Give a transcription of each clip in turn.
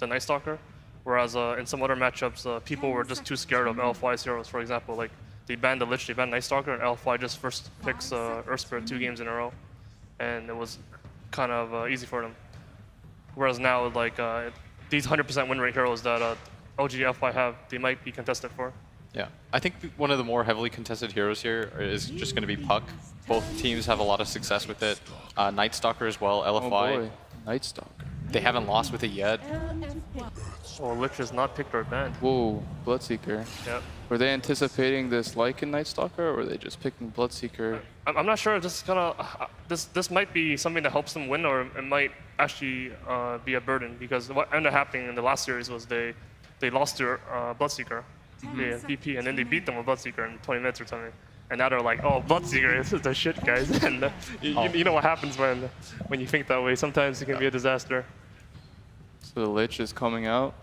the Night Stalker. Whereas in some other matchups, people were just too scared of LFY's heroes. For example, like they banned the Lich, they banned Night Stalker, and LFY just first picks Earth Spirit 2 games in a row, and it was kind of easy for them. Whereas now, like these 100% win rate heroes that LGD FY have, they might be contested for. Yeah, I think one of the more heavily contested heroes here is just going to be Puck. Both teams have a lot of success with it. Night Stalker as well, LFI. Oh boy, Night Stalker. They haven't lost with it yet. Oh, Lich is not picked or banned. Whoa, Bloodseeker. Yep. Were they anticipating this like in Night Stalker, or were they just picking Bloodseeker? I'm not sure. This might be something that helps them win, or it might actually be a burden, because what ended up happening in the last series was they lost to Bloodseeker, the VP, and then they beat them with Bloodseeker in 20 minutes or something. And now they're like, oh, Bloodseeker, this is the shit, guys. And you know what happens when you think that way. Sometimes it can be a disaster. So the Lich is coming out.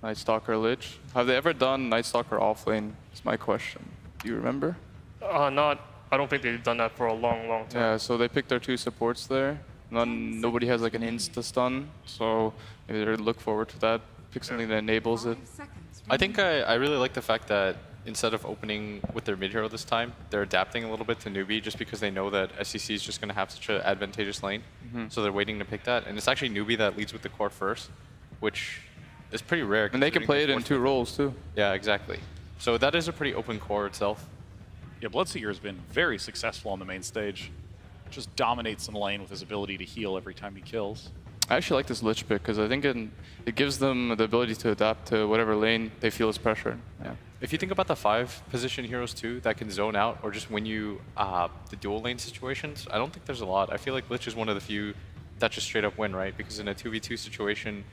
Night Stalker Lich. Have they ever done Night Stalker offlane? That's my question. Do you remember? I don't think they've done that for a long, long time. Yeah, so they picked their 2 supports there. Nobody has like an insta-stun, so maybe they look forward to that. Pick something that enables it. I think I really like the fact that instead of opening with their mid hero this time, they're adapting a little bit to Newbee just because they know that SEC is just going to have such an advantageous lane. So they're waiting to pick that. And it's actually Newbee that leads with the core first, which is pretty rare. And they can play it in 2 roles too. Yeah, exactly. So that is a pretty open core itself. Yeah, Bloodseeker has been very successful on the main stage. Just dominates in the lane with his ability to heal every time he kills. I actually like this Lich pick because I think it gives them the ability to adapt to whatever lane they feel is pressured. Yeah. If you think about the 5 position heroes too that can zone out or just win you the dual lane situations, I don't think there's a lot. I feel like Lich is one of the few that just straight up win, right? Because in a 2v2 situation,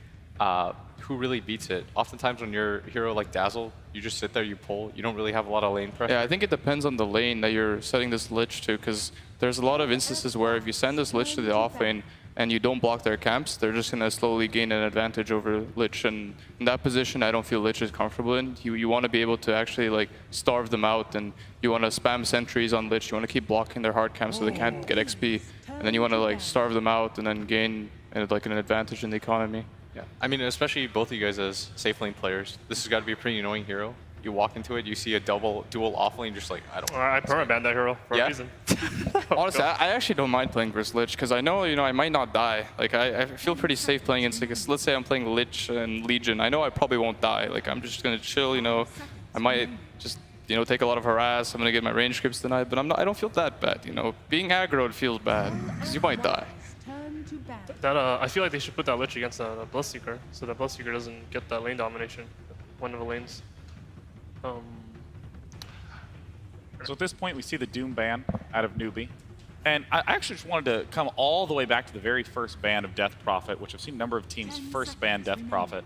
who really beats it? Oftentimes when you're a hero like Dazzle, you just sit there, you pull, you don't really have a lot of lane pressure. Yeah, I think it depends on the lane that you're setting this Lich to, because there's a lot of instances where if you send this Lich to the off lane and you don't block their camps, they're just going to slowly gain an advantage over Lich. And in that position, I don't feel Lich is comfortable in. You want to be able to actually like starve them out, and you want to spam sentries on Lich. You want to keep blocking their hard camps so they can't get XP. And then you want to like starve them out and then gain like an advantage in the economy. Yeah, I mean, especially both of you guys as safe lane players, this has got to be a pretty annoying hero. You walk into it, you see a dual off lane, just like, I don't know. I permaban that hero for a reason. Honestly, I actually don't mind playing versus Lich, because I know, I might not die. Like, I feel pretty safe playing against, like, let's say I'm playing Lich and Legion. I know I probably won't die. Like, I'm just going to chill, I might just, take a lot of harass. I'm going to get my range scripts denied, but I don't feel that bad, Being aggroed feels bad, because you might die. I feel like they should put that Lich against the Bloodseeker, so that Bloodseeker doesn't get that lane domination, one of the lanes. So at this point, we see the Doom ban out of Newbee. And I actually just wanted to come all the way back to the very first ban of Death Prophet, which I've seen a number of teams first ban Death Prophet.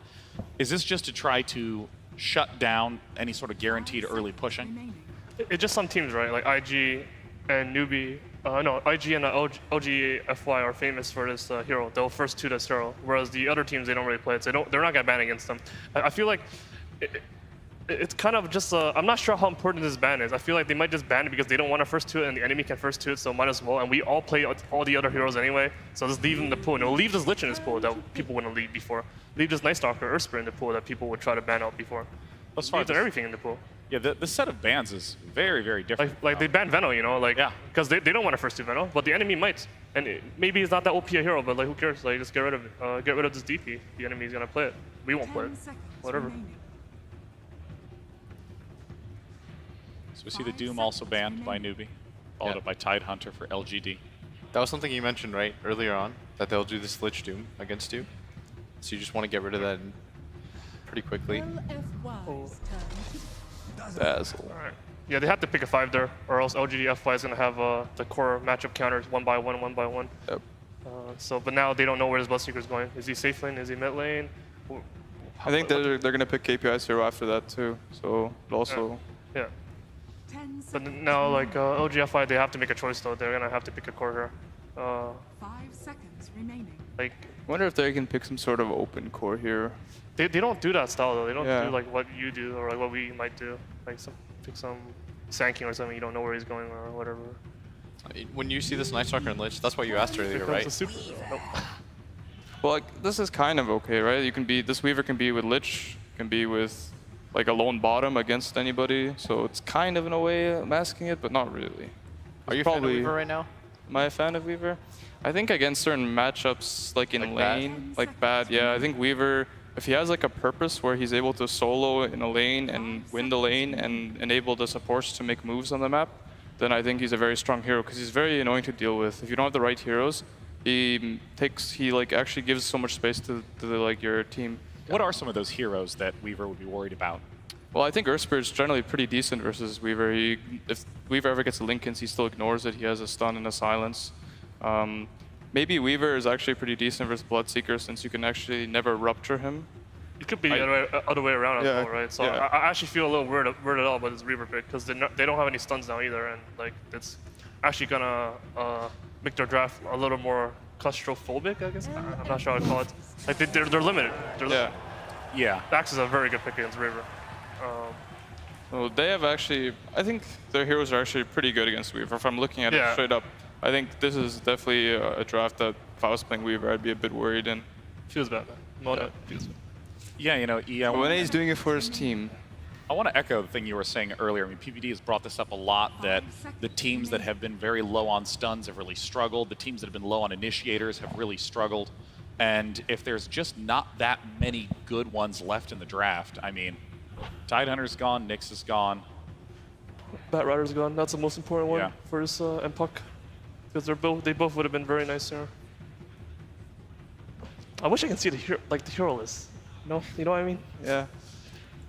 Is this just to try to shut down any sort of guaranteed early pushing? It's just some teams, right? Like IG and Newbee. No, IG and OGFY are famous for this hero. They'll first 2 this hero, whereas the other teams, they don't really play it, so they're not going to ban against them. I feel like it's kind of just, I'm not sure how important this ban is. I feel like they might just ban it because they don't want to first 2 it and the enemy can first 2 it, so might as well. And we all play all the other heroes anyway, so just leave them in the pool. And we'll leave this Lich in this pool that people wouldn't leave before. Leave this Night Stalker or Earth Spirit in the pool that people would try to ban out before. As far leave everything in the pool. Yeah, the set of bans is very, very different. Like they banned Veno, because they don't want to first 2 Veno, but the enemy might. And maybe it's not that OP a hero, but like who cares? Like just get rid of it. Get rid of this DP. The enemy's gonna play it. We won't play it. Whatever. So we see the Doom also banned by Newbee, followed up by Tidehunter for LGD. That was something you mentioned, right, earlier on, that they'll do this Lich Doom against you. So you just want to get rid of that pretty quickly. Dazzle. Alright. Yeah, they have to pick a 5 there, or else LGD FY is going to have the core matchup counters 1 by 1, 1 by 1. Yep. But now they don't know where this Bloodseeker is going. Is he safe lane? Is he mid lane? I think they're going to pick KPI's hero after that too, so it also... Yeah. But now, like, LGFI, they have to make a choice, though. They're going to have to pick a core here. 5 seconds remaining. Like, I wonder if they can pick some sort of open core here. They don't do that style, though. They don't do, like, what you do or like what we might do. Like, pick some Sanking or something. You don't know where he's going or whatever. When you see this Night Stalker and Lich, that's what you asked earlier, right? Nope. Well, like, this is kind of okay, right? You can be, this Weaver can be with Lich, can be with like a lone bottom against anybody. So it's kind of in a way masking it, but not really. Are you a fan of Weaver right now? Am I a fan of Weaver? I think against certain matchups, like in Like lane, like bad, yeah. I think Weaver, if he has like a purpose where he's able to solo in a lane and win the lane and enable the supports to make moves on the map, then I think he's a very strong hero because he's very annoying to deal with. If you don't have the right heroes, he like actually gives so much space to like your team. What are some of those heroes that Weaver would be worried about? Well, I think Earthspirit's generally pretty decent versus Weaver. If Weaver ever gets a Linkens, he still ignores it. He has a stun and a silence. Maybe Weaver is actually pretty decent versus Bloodseeker since you can actually never rupture him. It could be the other way around as Yeah, well, right? So yeah. I actually feel a little weirded out about this Reaver pick because they don't have any stuns now either, and like it's actually gonna make their draft a little more claustrophobic, I guess. I'm not sure how to call it. Like they're limited. Yeah. Axe is a very good pick against Reaver. Well, they have actually, I think their heroes are actually pretty good against Weaver. If I'm looking at it Yeah. straight up, I think this is definitely a draft that if I was playing Weaver, I'd be a bit worried in. Feels bad, man. Yeah. Feels bad. Yeah, you know, When he's doing it for his team. I want to echo the thing you were saying earlier. I mean, PPD has brought this up a lot, that the teams that have been very low on stuns have really struggled. The teams that have been low on initiators have really struggled. And if there's just not that many good ones left in the draft, I mean, Tidehunter's gone, Nyx is gone. Bat Rider's gone. That's the most important one Yeah. for this and Puck, because they both would have been very nice there. I wish I could see the hero list. No, you know what I mean? Yeah.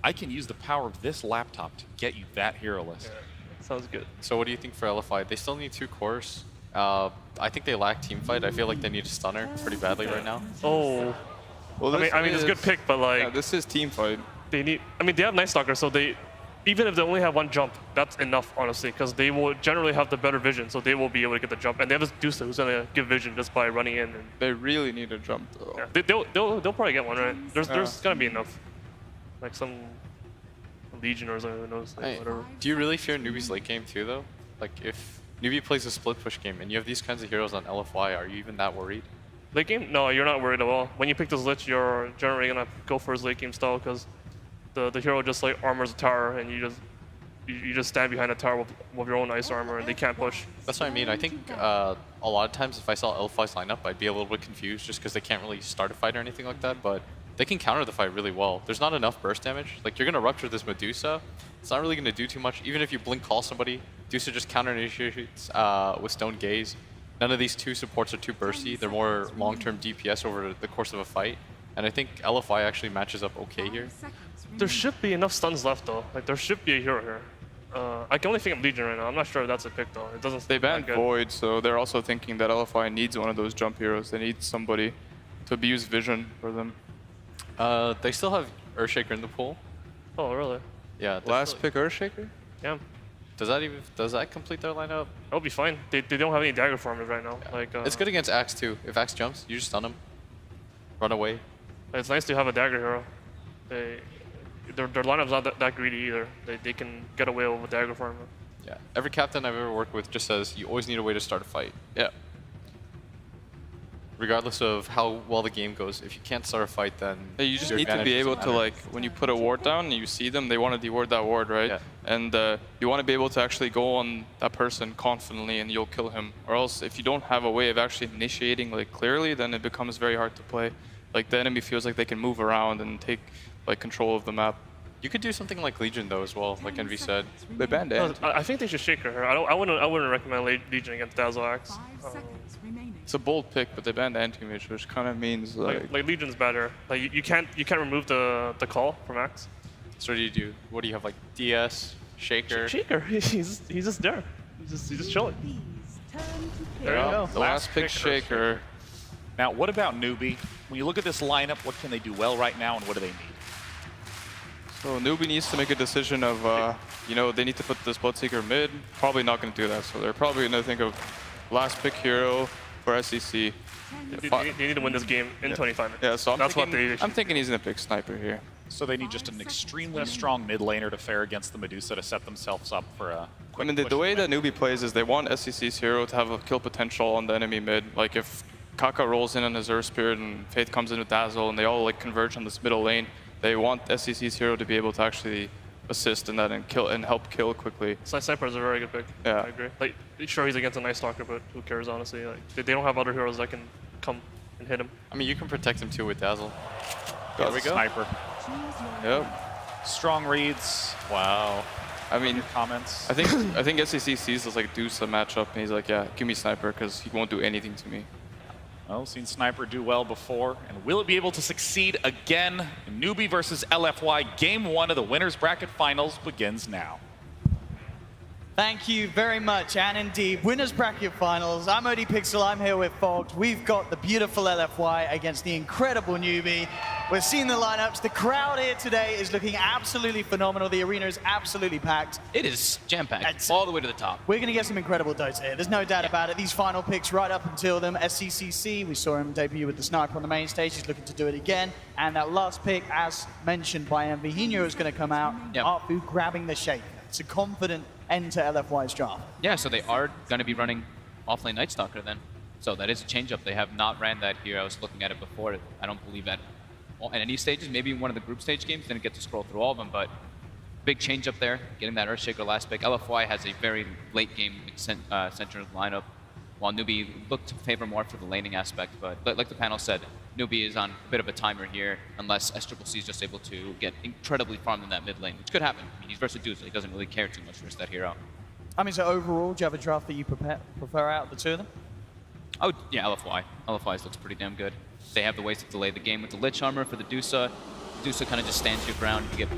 I can use the power of this laptop to get you that hero list. Sounds good. So what do you think for LFI? They still need 2 cores. I think they lack team fight. I feel like they need a stunner pretty badly right now. Oh, Well, I mean, it's a good pick, but like Yeah, this is team fight. they need. I mean, they have Night Stalker, so they, even if they only have 1 jump, that's enough, honestly, because they will generally have the better vision, so they will be able to get the jump. And they have this Deucer who's gonna give vision just by running in. And They really need a jump though. yeah, they'll probably get one, right? There's gonna be enough, like some Legion or something, who knows, like, Hey, whatever. do you really fear Newbee's late game too, though? Like, if Newbee plays a split push game and you have these kinds of heroes on LFY, are you even that worried? Late game? No, you're not worried at all. When you pick this Lich, you're generally gonna go for his late game style because the hero just like armors a tower and you just stand behind a tower with your own ice armor and they can't push. That's what I mean. I think a lot of times if I saw LFY's lineup, I'd be a little bit confused just because they can't really start a fight or anything like that, but they can counter the fight really well. There's not enough burst damage. Like, you're gonna rupture this Medusa. It's not really gonna do too much. Even if you blink call somebody, Medusa just counter initiates with Stone Gaze. None of these 2 supports are too bursty. They're more long-term DPS over the course of a fight. And I think LFI actually matches up okay here. There should be enough stuns left though. Like there should be a hero here. I can only think of Legion right now. I'm not sure if that's a pick though. It doesn't. They seem banned that good. Void, so they're also thinking that LFI needs one of those jump heroes. They need somebody to abuse vision for them. They still have Earthshaker in the pool. Oh really? Yeah. Last pick Earthshaker? Yeah. Does that complete their lineup? That'll be fine. They don't have any dagger farmers right now. Like It's good against Axe too. If Axe jumps, you just stun him. Run away. It's nice to have a dagger hero. Their lineup's not that greedy either. They can get away with a dagger farmer. Yeah. Every captain I've ever worked with just says you always need a way to start a fight. Yeah. Regardless of how well the game goes, if you can't start a fight, then Yeah, you just your need to advantage be able doesn't to, matter. like, when you put a ward down and you see them, they want to deward that ward, right? Yeah. And you want to be able to actually go on that person confidently and you'll kill him. Or else, if you don't have a way of actually initiating, like, clearly, then it becomes very hard to play. Like, the enemy feels like they can move around and take, like, control of the map. You could do something like Legion though as well, like Envy said. They banned No, Ant. I think they should shake her. I wouldn't recommend Legion against Dazzle Axe. 5 seconds remaining. It's a bold pick, but they banned Anti-Mage, which kind of means, like... Like Legion's better. Like you can't remove the call from Axe. So what do you do? What do you have, like DS, Shaker? Shaker, he's just there. He's just chilling. There you Yeah, go. the last pick Shaker. Now, what about Newbee? When you look at this lineup, what can they do well right now and what do they need? So Newbee needs to make a decision of, you know, they need to put this Bloodseeker mid. Probably not going to do that, so they're probably going to think of last pick hero for SEC. They need to win this game in 25 minutes. Yeah, so I'm thinking he's going to pick Sniper here. So they need just an extremely strong mid laner to fare against the Medusa to set themselves up for a I quick mean, push the way to that win. Newbee plays is they want SEC's hero to have a kill potential on the enemy mid. Like if Kaka rolls in on his Earth Spirit and Faith comes in with Dazzle, and they all like converge on this middle lane. They want SCC's hero to be able to actually assist in that and kill and help kill quickly. Sniper is a very good pick. Yeah. I agree. Like, sure, he's against a Night Stalker, but who cares, honestly? Like, they don't have other heroes that can come and hit him. I mean, you can protect him too with Dazzle. There we go. Sniper. Yep. Strong reads. Wow. I mean, Comments. I think SCC sees this like Deuce matchup, and he's like, yeah, give me Sniper because he won't do anything to me. Well, seen Sniper do well before, and will it be able to succeed again? Newbee versus LFY, Game 1 of the Winners Bracket Finals begins now. Thank you very much, and indeed, Winners Bracket Finals. I'm OD Pixel, I'm here with Fogged. We've got the beautiful LFY against the incredible Newbee. We're seeing the lineups. The crowd here today is looking absolutely phenomenal. The arena is absolutely packed. It is jam-packed, It's- all the way to the top. We're going to get some incredible Dota here. There's no doubt about it. These final picks right up until them. SCCC, we saw him debut with the Sniper on the main stage. He's looking to do it again. And that last pick, as mentioned by MV, he knew it was going to come out. Yep. Artfu grabbing the Shaker. It's a confident end to LFY's draft. Yeah, so they are going to be running offlane Night Stalker then. So that is a change-up. They have not ran that here. I was looking at it before. I don't believe that at any stages. Maybe in one of the group stage games. Didn't get to scroll through all of them, but big change-up there. Getting that Earthshaker last pick. LFY has a very late-game center lineup, while Newbee looked to favor more for the laning aspect. But like the panel said, Newbee is on a bit of a timer here, unless SCCC is just able to get incredibly farmed in that mid lane, which could happen. I mean, he's versus Deuce, so he doesn't really care too much versus that hero. I mean, so overall, do you have a draft that you prefer out of the two of them? Oh, yeah, LFY. LFY's looks pretty damn good. They have the ways to delay the game with the Lich Armor for the Dusa. Dusa kind of just stands your ground. You get,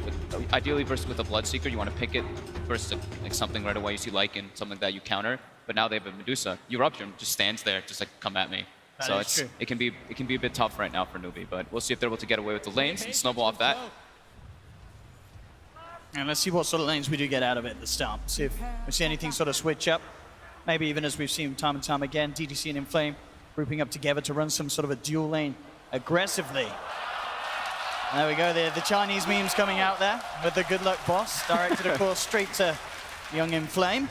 ideally versus with a Bloodseeker, you want to pick it versus like something right away. You see Lycan, something like that you counter. But now they have a Medusa. Eruption just stands there, just like come at me. That so is true. it can be a bit tough right now for Newbee, but we'll see if they're able to get away with the lanes and snowball off that. And let's see what sort of lanes we do get out of it at the start. See if we see anything sort of switch up. Maybe even as we've seen time and time again, DDC and Inflame grouping up together to run some sort of a dual lane aggressively. There we go, the Chinese memes coming out there with the good luck boss, directed of course straight to young Inflame.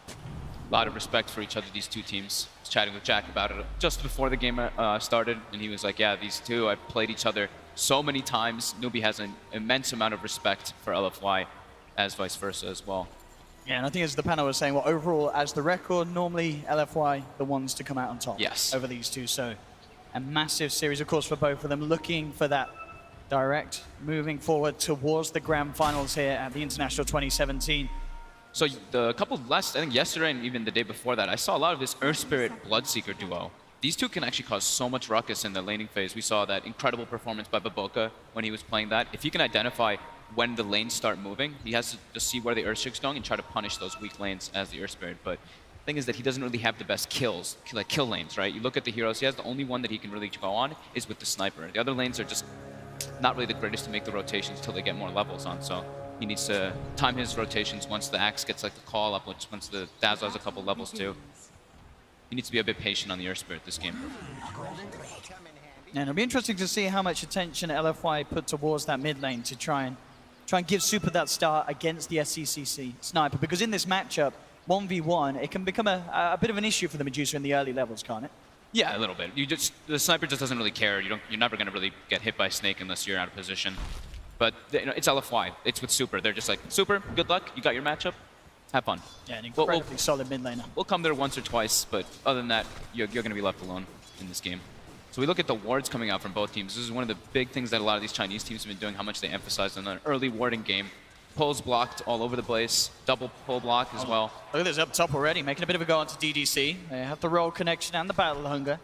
A lot of respect for each other, these two teams. I was chatting with Jack about it just before the game started, and he was like, yeah, these two, I've played each other so many times. Newbee has an immense amount of respect for LFY, as vice versa as well. Yeah, and I think as the panel was saying, well, overall, as the record, normally LFY, the ones to come out on top over these two. So a massive series, of course, for both of them, looking for that direct, moving forward towards the grand finals here at the International 2017. So the couple last, I think yesterday and even the day before that, I saw a lot of this Earth Spirit Bloodseeker duo. These two can actually cause so much ruckus in the laning phase. We saw that incredible performance by Baboka when he was playing that. If he can identify when the lanes start moving, he has to just see where the Earthshake's going and try to punish those weak lanes as the Earth Spirit. But the thing is that he doesn't really have the best kills, like kill lanes, right? You look at the heroes, he has the only one that he can really go on is with the Sniper. The other lanes are just not really the greatest to make the rotations until they get more levels on. So he needs to time his rotations once the Axe gets like the call up, once the Dazzle has a couple levels too. He needs to be a bit patient on the Earth Spirit this game. And it'll be interesting to see how much attention LFY put towards that mid lane to try and give Super that start against the SCCC Sniper, because in this matchup, 1v1, it can become a bit of an issue for the Medusa in the early levels, can't it? Yeah, a little bit. The Sniper just doesn't really care. You're never going to really get hit by a snake unless you're out of position. But it's LFY. It's with Super. They're just like, Super, good luck. You got your matchup. Have fun. Yeah, an incredibly solid mid laner. We'll come there once or twice, but other than that, you're going to be left alone in this game. So we look at the wards coming out from both teams. This is one of the big things that a lot of these Chinese teams have been doing, how much they emphasize on an early warding game. Pulls blocked all over the place. Double pull block as well. Look at this up top already, making a bit of a go onto DDC. They have the roll connection and the battle hunger.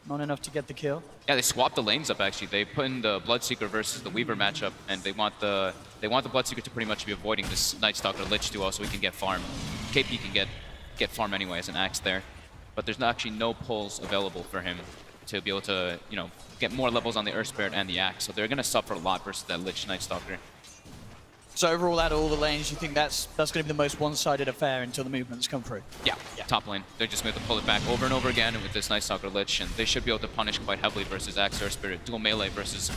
Not enough to get the kill. Yeah, they swapped the lanes up actually. They put in the Bloodseeker versus the Weaver matchup, and they want the Bloodseeker to pretty much be avoiding this Night Stalker Lich duo so he can get farm. KP can get farm anyway as an Axe there, but there's actually no pulls available for him to be able to, you know, get more levels on the Earth Spirit and the Axe. So they're going to suffer a lot versus that Lich Night Stalker. So overall, out of all the lanes, you think that's going to be the most one-sided affair until the movements come through? Yeah, top lane. They're just going to pull it back over and over again with this Night Stalker Lich, and they should be able to punish quite heavily versus Axe Earth Spirit. Dual melee versus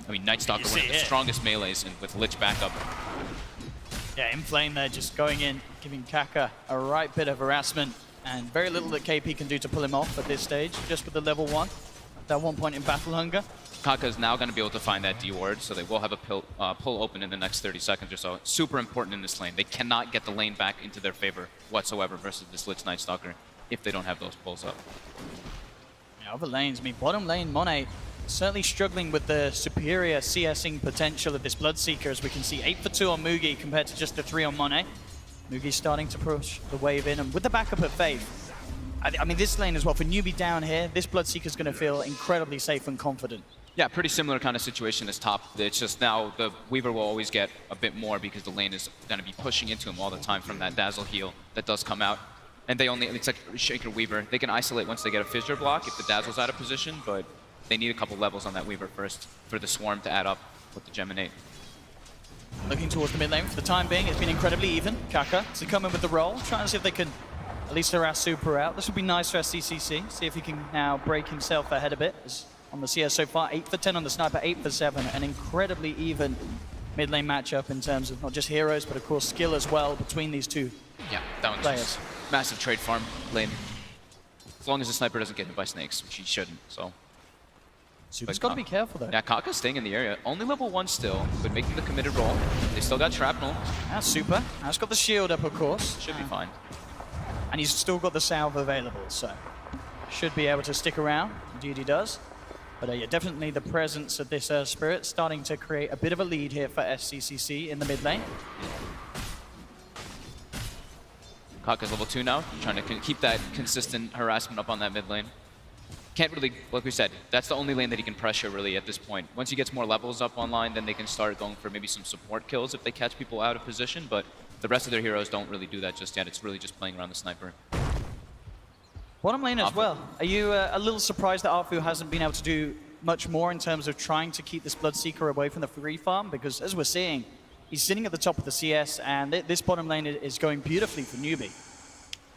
Night Stalker, one of the strongest melees, and with Lich backup. Yeah, Inflame there just going in, giving Kaka a right bit of harassment. and very little that KP can do to pull him off at this stage, just with the level 1. That 1 point in battle hunger. Kaka is now going to be able to find that D ward, so they will have a pull open in the next 30 seconds or so. Super important in this lane. They cannot get the lane back into their favor whatsoever versus this Lich Night Stalker if they don't have those pulls up. Yeah, other lanes, I mean, bottom lane, Monet certainly struggling with the superior CSing potential of this Bloodseeker, as we can see 8 for 2 on Mugi compared to just the 3 on Monet. Mugi starting to push the wave in, and with the backup of Faith, I mean, this lane as well, for Newbee down here, this Bloodseeker is going to feel incredibly safe and confident. Yeah, pretty similar kind of situation as top. It's just now the Weaver will always get a bit more because the lane is going to be pushing into him all the time from that Dazzle heal that does come out. And they only, it's like Shaker Weaver. They can isolate once they get a Fissure block if the Dazzle's out of position, but they need a couple levels on that Weaver first for the Swarm to add up with the Geminate. Looking towards the mid lane for the time being, it's been incredibly even. Kaka to come in with the roll, trying to see if they can at least harass Super out. This would be nice for SCCC, see if he can now break himself ahead a bit. As on the CS so far, 8 for 10 on the Sniper, 8 for 7, an incredibly even mid lane matchup in terms of not just heroes, but of course skill as well between these two. Yeah, that one's just massive trade farm lane. As long as the Sniper doesn't get hit by snakes, which he shouldn't, so. Super's got to be careful though. Yeah, Kaka's staying in the area. Only level 1 still, but making the committed roll. They still got Shrapnel. That's Super. Now it's got the shield up, of course. Should be fine. And he's still got the salve available, so should be able to stick around. Indeed he does. But yeah, definitely the presence of this Spirit starting to create a bit of a lead here for SCCC in the mid lane. Kaka's level 2 now, trying to keep that consistent harassment up on that mid lane. Can't really, like we said, that's the only lane that he can pressure really at this point. Once he gets more levels up online, then they can start going for maybe some support kills if they catch people out of position, but the rest of their heroes don't really do that just yet. It's really just playing around the Sniper. Bottom lane as well. Are you a little surprised that Arfu hasn't been able to do much more in terms of trying to keep this Bloodseeker away from the free farm? Because as we're seeing, he's sitting at the top of the CS, and this bottom lane is going beautifully for Newbee.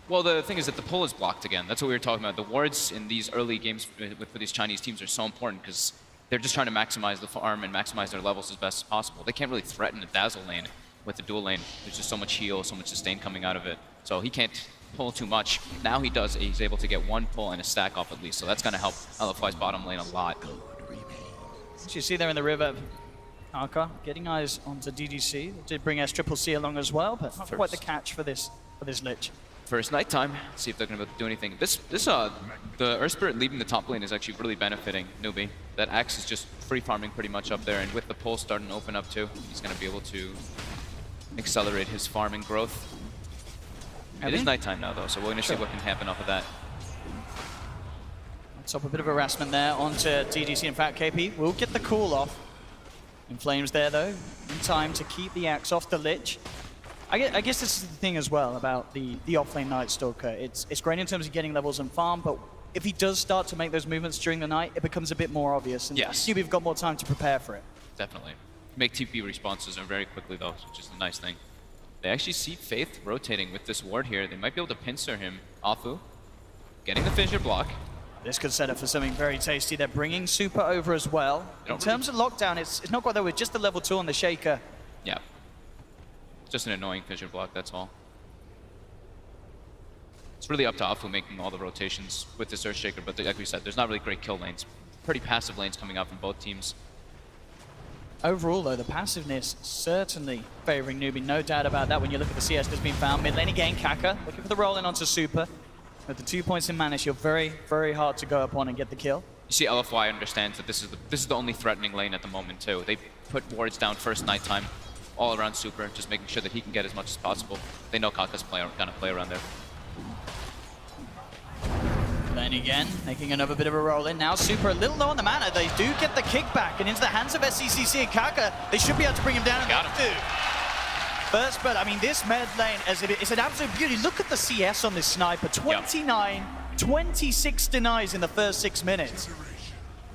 Well, the thing is that the pull is blocked again. That's what we were talking about. The wards in these early games for these Chinese teams are so important because they're just trying to maximize the farm and maximize their levels as best as possible. They can't really threaten the Dazzle lane with the dual lane. There's just so much heal, so much sustain coming out of it. So he can't pull too much. Now he does. He's able to get 1 pull and a stack off at least. So that's going to help LFY's bottom lane a lot. As you see there in the river, Arca getting eyes onto DDC. They did bring SCCC along as well, but not quite the catch for this Lich. First nighttime, see if they're going to be able to do anything. The Earth Spirit leaving the top lane is actually really benefiting Newbee. That Axe is just free farming pretty much up there, and with the pull starting to open up too, he's going to be able to accelerate his farming growth. It is nighttime now though, so we're going to see what can happen off of that. Let's up a bit of harassment there onto DDC. In fact, KP will get the call off. In Flames there though, in time to keep the Axe off the Lich. I guess this is the thing as well about the offlane Night Stalker. It's great in terms of getting levels and farm, but if he does start to make those movements during the night, it becomes a bit more obvious. And yes. Newbee've got more time to prepare for it. Definitely. Make TP responses very quickly though, which is a nice thing. They actually see Faith rotating with this ward here. They might be able to pincer him. Afu getting the Fissure block. This could set up for something very tasty. They're bringing Super over as well. In terms of lockdown, it's not quite there with just the level 2 on the Shaker. Yeah. Just an annoying Fissure block, that's all. It's really up to Afu making all the rotations with this Earthshaker, but like we said, there's not really great kill lanes. Pretty passive lanes coming out from both teams. Overall, though, the passiveness certainly favoring Newbee, no doubt about that. When you look at the CS that's been found, mid lane again, Kaka looking for the roll in onto Super. With the 2 points in mana, you're very, very hard to go upon and get the kill. You see, LFY understands that this is the only threatening lane at the moment too. They put wards down first nighttime, all around Super, just making sure that he can get as much as possible. They know Kaka's gonna play around there. Lane again, making another bit of a roll in. Now Super a little low on the mana. They do get the kickback and into the hands of SCCC and Kaka. They should be able to bring him down. Got him. First, but I mean, this mid lane, it's an absolute beauty. Look at the CS on this Sniper. 29, 26 denies in the first 6 minutes.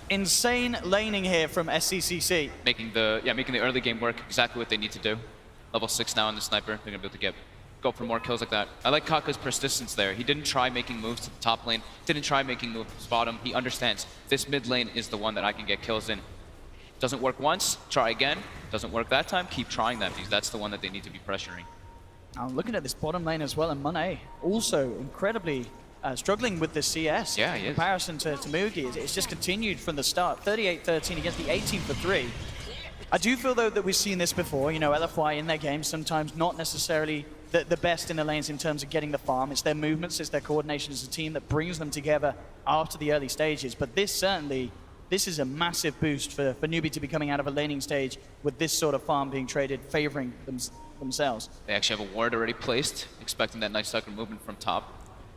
Insane laning here from SCCC. Making the early game work exactly what they need to do. Level 6 now on the Sniper. They're gonna be able to go for more kills like that. I like Kaka's persistence there. He didn't try making moves to the top lane. Didn't try making moves bottom. He understands this mid lane is the one that I can get kills in. Doesn't work once, try again. Doesn't work that time, keep trying that because that's the one that they need to be pressuring. I'm looking at this bottom lane as well, and Monet also incredibly struggling with the CS. Yeah, he in is. comparison to Mugi. It's just continued from the start. 38-13 against the 18 for 3. I do feel, though, that we've seen this before. You know, LFY in their games sometimes not necessarily the best in the lanes in terms of getting the farm. It's their movements, it's their coordination as a team that brings them together after the early stages. But this is a massive boost for Newbee to be coming out of a laning stage with this sort of farm being traded, favoring themselves. They actually have a ward already placed, expecting that nice sucker movement from top.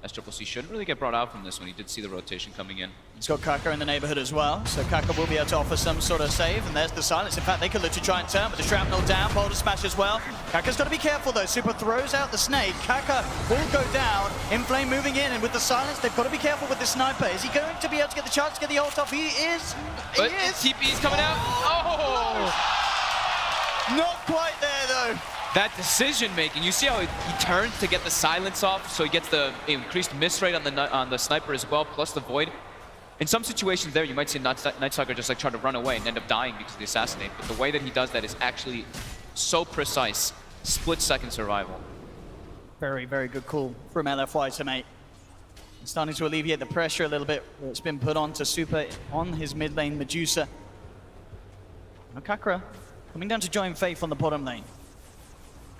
SCC shouldn't really get brought out from this one. He did see the rotation coming in. He's got Kaka in the neighborhood as well, so Kaka will be able to offer some sort of save, and there's the silence. In fact, they could look to try and turn, but the shrapnel down, boulder smash as well. Kaka's got to be careful though. Super throws out the snake. Kaka will go down. Inflame moving in, and with the silence, they've got to be careful with the sniper. Is he going to be able to get the chance to get the ult off? He is. But TP's coming out. Oh! Not quite there though. That decision making, you see how he turns to get the silence off, so he gets the increased miss rate on the sniper as well, plus the void. In some situations there, you might see Nightstalker just like try to run away and end up dying because of the assassinate, but the way that he does that is actually so precise. Split-second survival. Very, very good call from LFY to make. Starting to alleviate the pressure a little bit that's been put on to Super on his mid lane, Medusa. Now Kakra coming down to join Faith on the bottom lane.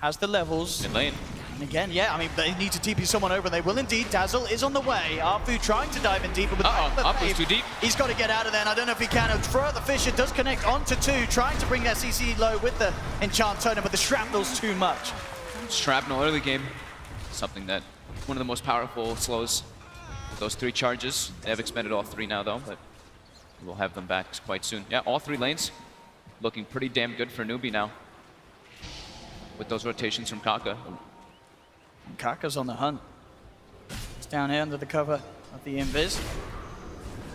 Has the levels. Mid lane. And again, yeah, I mean, they need to TP someone over, and they will indeed. Dazzle is on the way. Arfu trying to dive in deeper, but Arfu's too deep. He's got to get out of there, and I don't know if he can. Throw out the fish, it does connect onto 2, trying to bring that CC low with the enchant totem, but the shrapnel's too much. Shrapnel early game. Something that one of the most powerful slows. Those 3 charges. They have expended all 3 now though, but we'll have them back quite soon. Yeah, all 3 lanes looking pretty damn good for Newbee now. With those rotations from Kaka. Kaka's on the hunt. It's down here under the cover of the invis.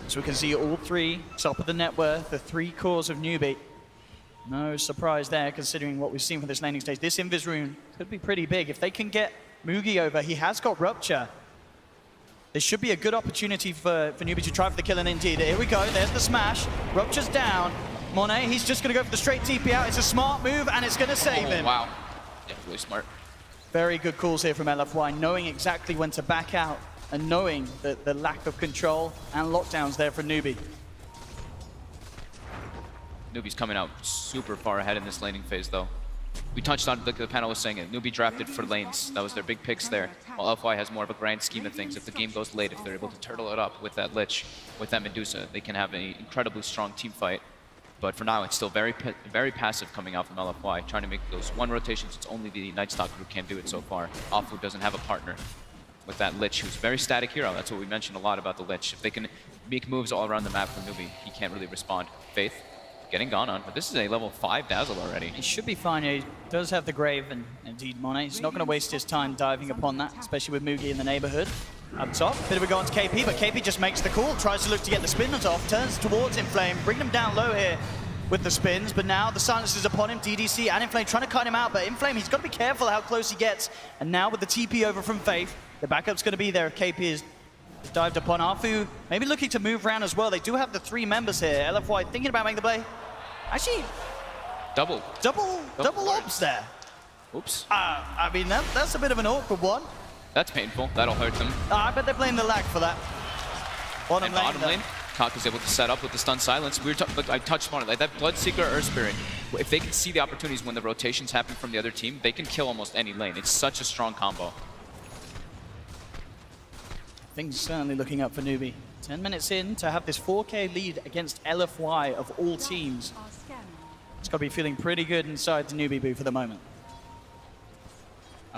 So we can see all 3 top of the net worth, the 3 cores of Newbee. No surprise there, considering what we've seen from this laning stage. This invis rune could be pretty big. If they can get Mugi over, he has got Rupture. This should be a good opportunity for Newbee to try for the kill, and indeed, here we go, there's the smash. Rupture's down. Monet, he's just gonna go for the straight TP out. It's a smart move, and it's gonna save him. Wow. Yeah, really smart. Very good calls here from LFY, knowing exactly when to back out and knowing the lack of control and lockdowns there for Newbee. Newbee's coming out super far ahead in this laning phase though. We touched on, like the panel was saying it, Newbee drafted for lanes. That was their big picks there. While LFY has more of a grand scheme of things. If the game goes late, if they're able to turtle it up with that Lich, with that Medusa, they can have an incredibly strong team fight. But for now, it's still very passive coming out from LFY, trying to make those 1 rotations. It's only the Nightstalker who can do it so far. Afu doesn't have a partner with that Lich, who's a very static hero. That's what we mentioned a lot about the Lich. If they can make moves all around the map for Newbee, he can't really respond. Faith getting gone on, but this is a level 5 Dazzle already. He should be fine. He does have the Grave and indeed Monet. He's not going to waste his time diving upon that, especially with Mugi in the neighborhood. Up top, bit of a go on to KP, but KP just makes the call, tries to look to get the spinners off, turns towards Inflame, bring them down low here with the spins, but now the silence is upon him. DDC and Inflame trying to cut him out, but Inflame, he's got to be careful how close he gets. And now with the TP over from Faith, the backup's going to be there if KP is dived upon. Arfu maybe looking to move around as well. They do have the 3 members here. LFY thinking about making the play. Actually, double ops there. Oops. I mean, that's a bit of an awkward one. That's painful. That'll hurt them. I bet they're playing the lag for that. Bottom lane. Kaka's able to set up with the stun silence. I touched on it, like that Bloodseeker or Earth Spirit. If they can see the opportunities when the rotations happen from the other team, they can kill almost any lane. It's such a strong combo. Things certainly looking up for Newbee. 10 minutes in to have this 4K lead against LFY of all teams. It's got to be feeling pretty good inside the Newbee booth for the moment.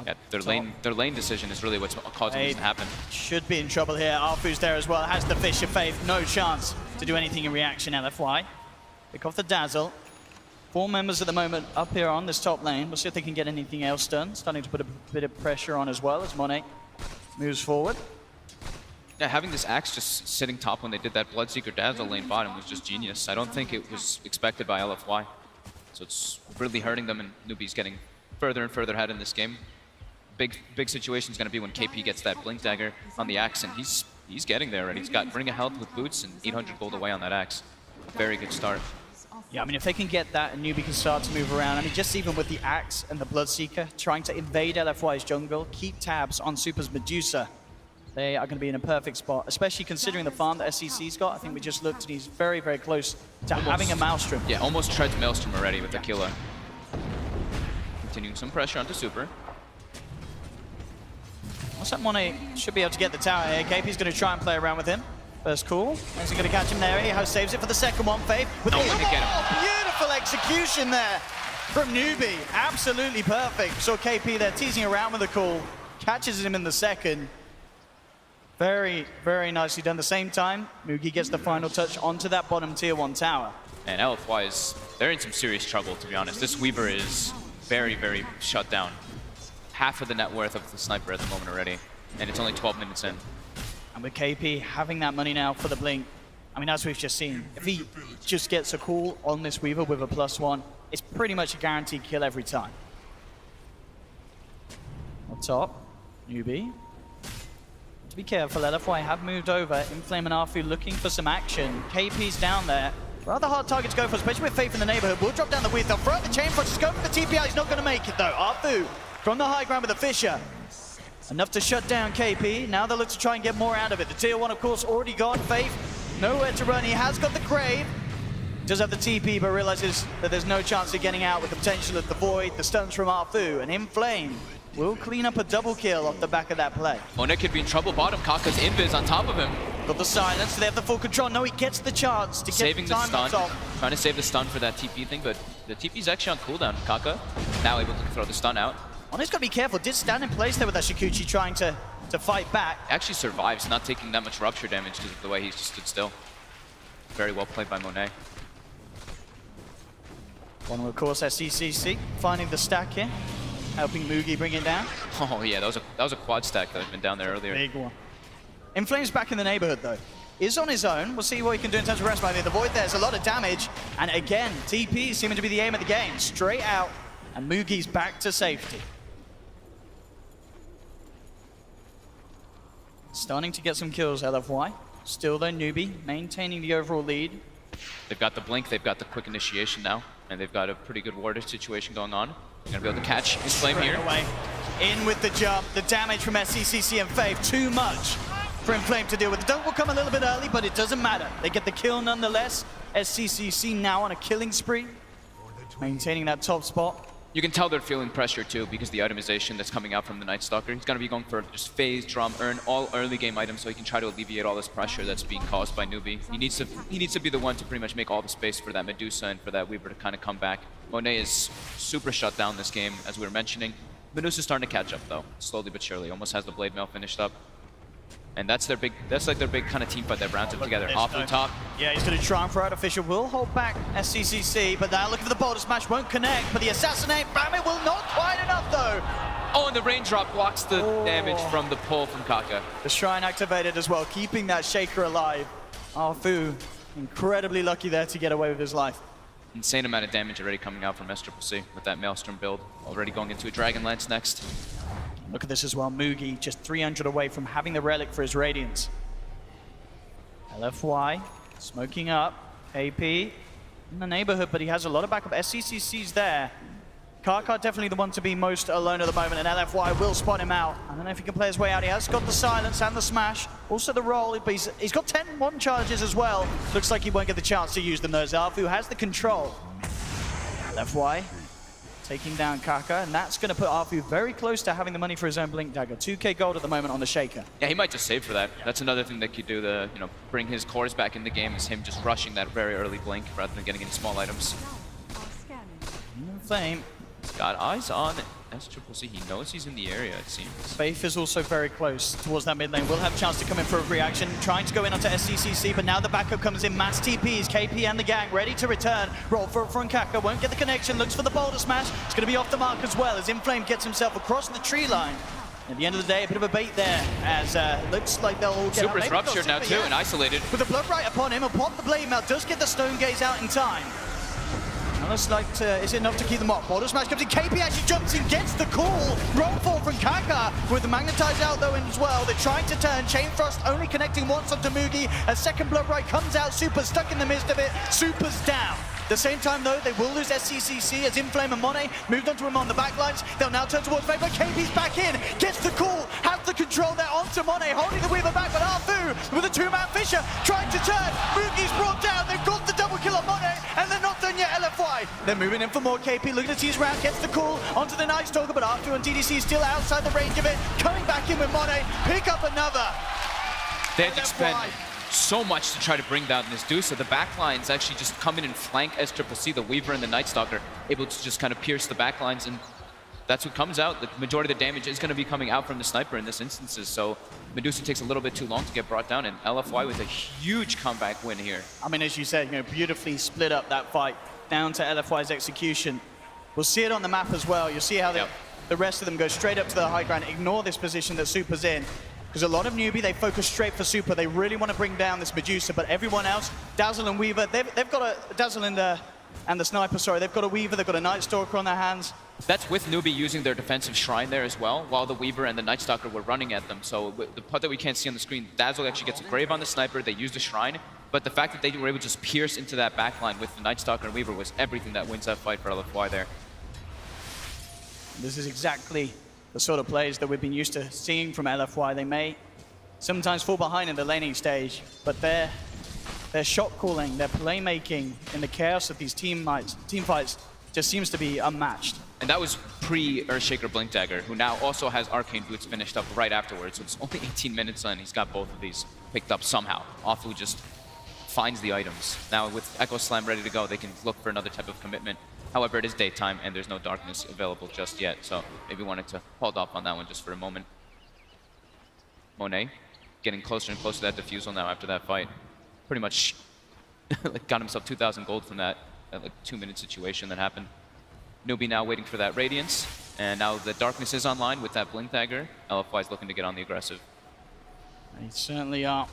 Yeah, their lane decision is really what's causing this to happen. Should be in trouble here. Arfu's there as well. Has the Fish of Faith. No chance to do anything in reaction, LFY. Pick off the Dazzle. 4 members at the moment up here on this top lane. We'll see if they can get anything else done. Starting to put a bit of pressure on as well as Monet moves forward. Yeah, having this axe just sitting top when they did that Bloodseeker Dazzle lane bottom was just genius. I don't think it was expected by LFY. So it's really hurting them, and Newbee's getting further and further ahead in this game. Big situation is going to be when KP gets that Blink Dagger on the axe, and he's getting there already. He's got Ring of Health with boots and 800 gold away on that axe. Very good start. Yeah, I mean, if they can get that and Newbee can start to move around, I mean, just even with the Axe and the Bloodseeker trying to invade LFY's jungle, keep tabs on Super's Medusa, they are going to be in a perfect spot, especially considering the farm that SCC's got. I think we just looked and he's very, very close to having a Maelstrom. Yeah, almost tried to Maelstrom already with the killer. Continuing some pressure onto Super. Looks like Monet should be able to get the tower here. KP's going to try and play around with him. First call. Is he going to catch him there? He saves it for the second one. Faith with Oh, a and again. beautiful execution there from Newbee. Absolutely perfect. Saw KP there teasing around with the call. Catches him in the second. Very, very nicely done. At the same time, Mugi gets the final touch onto that bottom tier 1 tower. And LFY they're in some serious trouble, to be honest. This Weaver is very, very shut down. Half of the net worth of the sniper at the moment already. And it's only 12 minutes in. And with KP having that money now for the blink, I mean, as we've just seen, if he just gets a call on this Weaver with a +1, it's pretty much a guaranteed kill every time. Up top, Newbee. To be careful, LFY have moved over. Inflame and Arfu looking for some action. KP's down there. Rather hard target to go for, especially with Faith in the neighborhood. We'll drop down the width. They'll throw out the chain front. Just go for the TPI. He's not going to make it, though. Arfu from the high ground with the Fisher. Enough to shut down KP. Now they'll look to try and get more out of it. The tier 1, of course, already gone. Faith, nowhere to run. He has got the Grave. Does have the TP, but realizes that there's no chance of getting out with the potential of the Void, the stuns from Arfu, and Inflame will clean up a double kill off the back of that play. Monet could be in trouble bottom. Kaka's invis on top of him. Got the silence, so they have the full control. No, he gets the chance to Saving get the time stun. off. Trying to save the stun for that TP thing, but the TP's actually on cooldown. Kaka now able to throw the stun out. Mone's got to be careful. Did stand in place there with that Shikuchi trying to fight back. Actually survives, not taking that much rupture damage because of the way he just stood still. Very well played by Monet. One, of course, SCCC finding the stack here, helping Mugi bring it down. Oh yeah, that was a quad stack that had been down there earlier. Big one. Inflame's back in the neighborhood, though. Is on his own. We'll see what he can do in terms of rest. The Void there's a lot of damage. And again, TP seeming to be the aim of the game. Straight out, and Mugi's back to safety. Starting to get some kills, LFY. Still though, Newbee maintaining the overall lead. They've got the blink, they've got the quick initiation now, and they've got a pretty good ward situation going on. They're gonna be able to catch his flame here. Away. In with the jump, the damage from SCCC and Faith, too much for Inflame to deal with. The dunk will come a little bit early, but it doesn't matter. They get the kill nonetheless. SCCC now on a killing spree, maintaining that top spot. You can tell they're feeling pressure too because the itemization that's coming out from the Night Stalker. He's gonna be going for just phase, drum, earn all early game items so he can try to alleviate all this pressure that's being caused by Newbee. He needs to be the one to pretty much make all the space for that Medusa and for that Weaver to kind of come back. Monet is super shut down this game, as we were mentioning. Medusa's starting to catch up though, slowly but surely. Almost has the Blade Mail finished up. And that's like their big kind of team fight that rounds them together. Off the top. Yeah, he's going to try and throw out Official. Will hold back SCCC, but now looking for the boulder smash, won't connect. But the Assassinate Bam, will not quite enough though. Oh, and the raindrop blocks the damage from the pull from Kaka. The Shrine activated as well, keeping that Shaker alive. Arfu, incredibly lucky there to get away with his life. Insane amount of damage already coming out from SCCC with that Maelstrom build. Already going into a Dragon Lance next. Look at this as well, Mugi just 300 away from having the relic for his Radiance. LFY smoking up, AP in the neighborhood, but he has a lot of backup. SCCC's there. Kaka definitely the one to be most alone at the moment, and LFY will spot him out. I don't know if he can play his way out. He has got the silence and the smash, also the roll, but he's got 10 one charges as well. Looks like he won't get the chance to use them though. Arfu has the control. LFY taking down Kaka, and that's going to put Arfu very close to having the money for his own Blink Dagger. 2k gold at the moment on the Shaker. Yeah, he might just save for that. That's another thing that could do the, bring his cores back in the game is him just rushing that very early Blink rather than getting any small items. Flame. He's got eyes on SCCC. He knows he's in the area, it seems. Faith is also very close towards that mid lane. Will have a chance to come in for a reaction, trying to go in onto SCCC, but now the backup comes in. Mass TPs, KP and the gang ready to return. Roll for it from Kaka, won't get the connection, looks for the boulder smash. It's going to be off the mark as well as Inflame gets himself across the tree line. At the end of the day, a bit of a bait there, as looks like they'll all get out. Super's ruptured now too, and isolated. With the blood right upon him, upon the blade mail, does get the stone gaze out in time. Now looks like, is it enough to keep them up? Boulder smash comes in, KP actually jumps in, gets the call. Roll fall from Kaka, with the magnetize out though in as well. They're trying to turn, Chain Frost only connecting once onto Mugi. A second blood right comes out, Super's stuck in the midst of it. Super's down. At the same time, though, they will lose SCCC as Inflame and Monet moved onto him on the backlines. They'll now turn towards Vapor. KP's back in, gets the call, has the control there onto Monet, holding the Weaver back, but Arthur with a two-man Fisher trying to turn. Moogie's brought down, they've got the double kill on Monet, and they're not done yet, LFY. They're moving in for more. KP looking to tease round, gets the call onto the Night Stalker, but Arthur and DDC still outside the range of it. Coming back in with Monet, pick up another. They had to spend so much to try to bring down this Medusa. The backlines actually just come in and flank SCCC, the Weaver and the Night Stalker, able to just kind of pierce the backlines, and that's what comes out. The majority of the damage is going to be coming out from the sniper in this instances, so Medusa takes a little bit too long to get brought down, and LFY with a huge comeback win here. I mean, as you said, beautifully split up that fight down to LFY's execution. We'll see it on the map as well. You'll see how the rest of them go straight up to the high ground, ignore this position that Super's in. Because a lot of Newbee, they focus straight for Super. They really want to bring down this Medusa, but everyone else, Dazzle and Weaver, they've got a Dazzle and the Sniper, sorry, they've got a Weaver, they've got a Night Stalker on their hands. That's with Newbee using their defensive shrine there as well, while the Weaver and the Night Stalker were running at them. So the part that we can't see on the screen, Dazzle actually gets a grave on the Sniper, they use the shrine, but the fact that they were able to just pierce into that backline with the Night Stalker and Weaver was everything that wins that fight for LFY there. This is exactly the sort of plays that we've been used to seeing from LFY. They may sometimes fall behind in the laning stage, but their shot calling, their playmaking in the chaos of these team fights just seems to be unmatched. And that was pre-Earthshaker Blink Dagger, who now also has Arcane Boots finished up right afterwards. So it's only 18 minutes in, he's got both of these picked up somehow. Awful just finds the items. Now with Echo Slam ready to go, they can look for another type of commitment. However, it is daytime and there's no darkness available just yet, so maybe wanted to hold off on that one just for a moment. Monet getting closer and closer to that defusal now after that fight. Pretty much got himself 2,000 gold from that 2-minute situation that happened. Newbee now waiting for that Radiance, and now the darkness is online with that Blink Dagger. LFY is looking to get on the aggressive. They certainly are.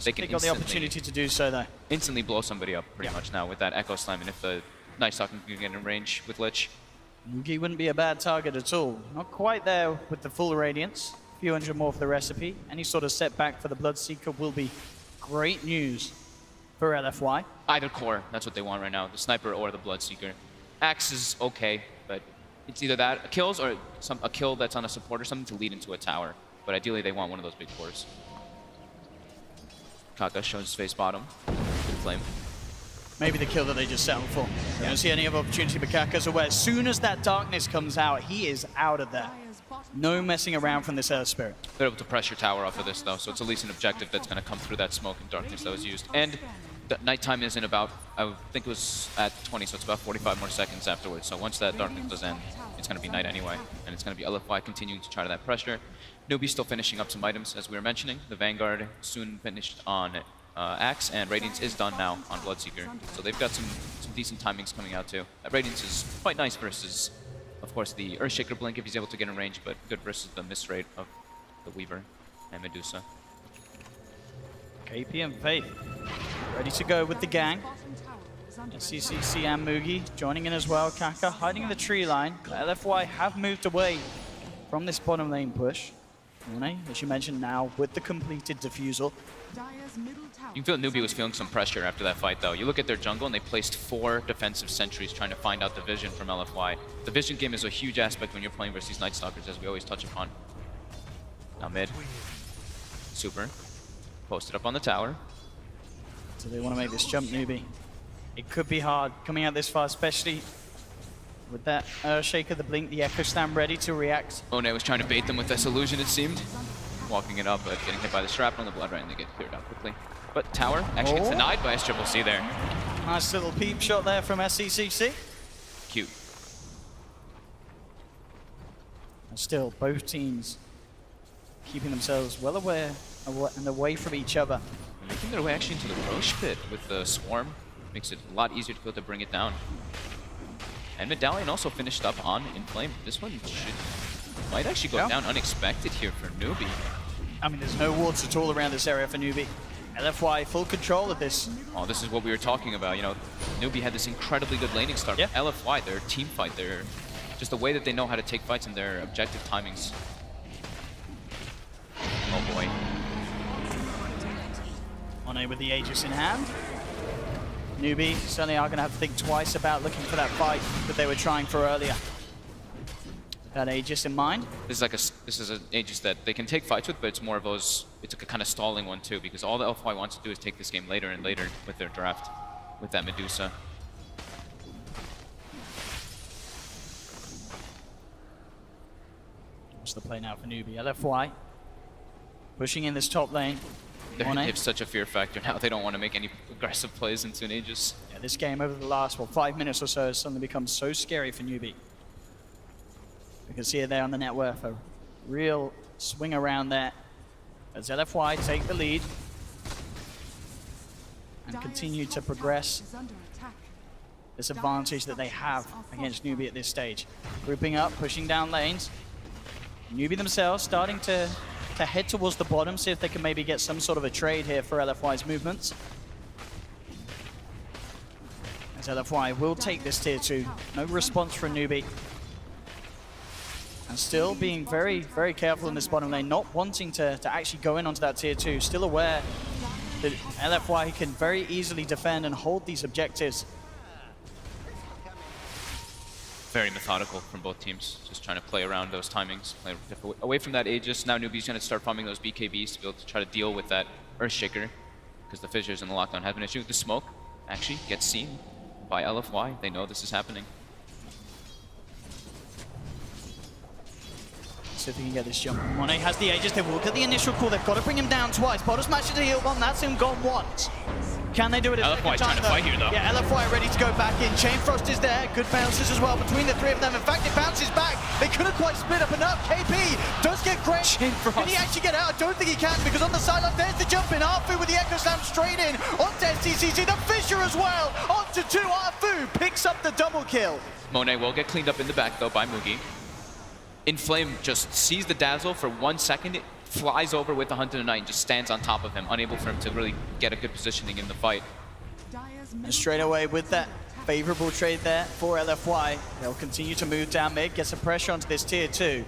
They can got the opportunity to do so, though. Instantly blow somebody up pretty much now with that Echo Slam, and if the Night Stalker can get in range with Lich. Mugi wouldn't be a bad target at all. Not quite there with the full Radiance. A few hundred more for the recipe. Any sort of setback for the Bloodseeker will be great news for LFY. Either core, that's what they want right now, the Sniper or the Bloodseeker. Axe is okay, but it's either that, kills, or a kill that's on a support or something to lead into a tower. But ideally they want one of those big cores. Kaka shows his face bottom. Good flame. Maybe the kill that they just settled for. I don't see any other opportunity, but Kaka's aware. As soon as that darkness comes out, he is out of there. No messing around from this Earth Spirit. They're able to pressure tower off of this though, so it's at least an objective that's going to come through that smoke and darkness that was used. And the nighttime is in about, I think it was at 20, so it's about 45 more seconds afterwards. So once that darkness does end, it's going to be night anyway, and it's going to be LFY continuing to try to that pressure. Newbee still finishing up some items, as we were mentioning. The Vanguard soon finished on Axe, and Radiance is done now on Bloodseeker. So they've got some decent timings coming out too. That Radiance is quite nice versus, of course, the Earthshaker Blink if he's able to get in range, but good versus the miss rate of the Weaver and Medusa. KP and Faith ready to go with the gang. CCC and Mugi joining in as well. Kaka hiding in the tree line. LFY have moved away from this bottom lane push. Monet, as you mentioned, now with the completed defusal. You can feel Newbee was feeling some pressure after that fight, though. You look at their jungle, and they placed 4 defensive sentries trying to find out the vision from LFY. The vision game is a huge aspect when you're playing versus these Night Stalkers, as we always touch upon. Now mid. Super. Posted up on the tower. So they want to make this jump, Newbee. It could be hard coming out this far, especially with that Earthshaker, the Blink, the Echo Slam ready to react. Monet was trying to bait them with this illusion, it seemed. Walking it up, but getting hit by the shrapnel on the blood right, and they get cleared out quickly. But tower actually gets denied by SCCC there. Nice little peep shot there from SCCC. Cute. And still, both teams keeping themselves well aware and away from each other. Making their way actually into the Roche pit with the Swarm. Makes it a lot easier to be able to bring it down. And Medallion also finished up on Inflame. This one might actually go down unexpected here for Newbee. I mean, there's no wards at all around this area for Newbee. LFY full control of this. Oh, this is what we were talking about. You know, Newbee had this incredibly good laning start. Yeah. LFY, their team fight, their just the way that they know how to take fights and their objective timings. Oh boy. Monet with the Aegis in hand. Newbee certainly are going to have to think twice about looking for that fight that they were trying for earlier. That Aegis in mind. This is an Aegis that they can take fights with, but it's more of those. It's a kind of stalling one too, because all the LFY wants to do is take this game later and later with their draft, with that Medusa. What's the play now for Newbee? LFY pushing in this top lane. They have such a fear factor now. They don't want to make any aggressive plays into an Aegis. Yeah, this game over the last 5 minutes or so has suddenly become so scary for Newbee. We can see it there on the net worth, a real swing around there as LFY take the lead and continue to progress this advantage that they have against Newbee at this stage. Grouping up, pushing down lanes. Newbee themselves starting to head towards the bottom, see if they can maybe get some sort of a trade here for LFY's movements. As LFY will take this tier 2. No response from Newbee. And still being very, very careful in this bottom lane, not wanting to actually go in onto that tier 2. Still aware that LFY can very easily defend and hold these objectives. Very methodical from both teams, just trying to play around those timings, play away from that Aegis. Now Newbee's going to start farming those BKBs to be able to try to deal with that Earthshaker, because the fissures and the lockdown have an issue. The smoke actually gets seen by LFY. They know this is happening. See if he can get this jump. Monet has the Aegis, they will get the initial call. They've got to bring him down twice. Bottom's managed to heal one, that's him gone once. Can they do it a second LFY time, trying to fight here, though. Yeah, LFY ready to go back in. Chainfrost is there. Good bounces as well between the three of them. In fact, it bounces back. They couldn't quite split up enough. KP does get great. Chainfrost. Can he actually get out? I don't think he can, because on the sideline, there's the jump in. Arfu with the Echo Slam straight in. Onto STCC, the Fissure as well. Onto 2. Arfu picks up the double kill. Monet will get cleaned up in the back, though, by Mugi. Inflame just sees the Dazzle for 1 second. It flies over with the Hunt of the Night and just stands on top of him, unable for him to really get a good positioning in the fight. And straight away with that favorable trade there for LFY, they'll continue to move down mid, get some pressure onto this tier 2.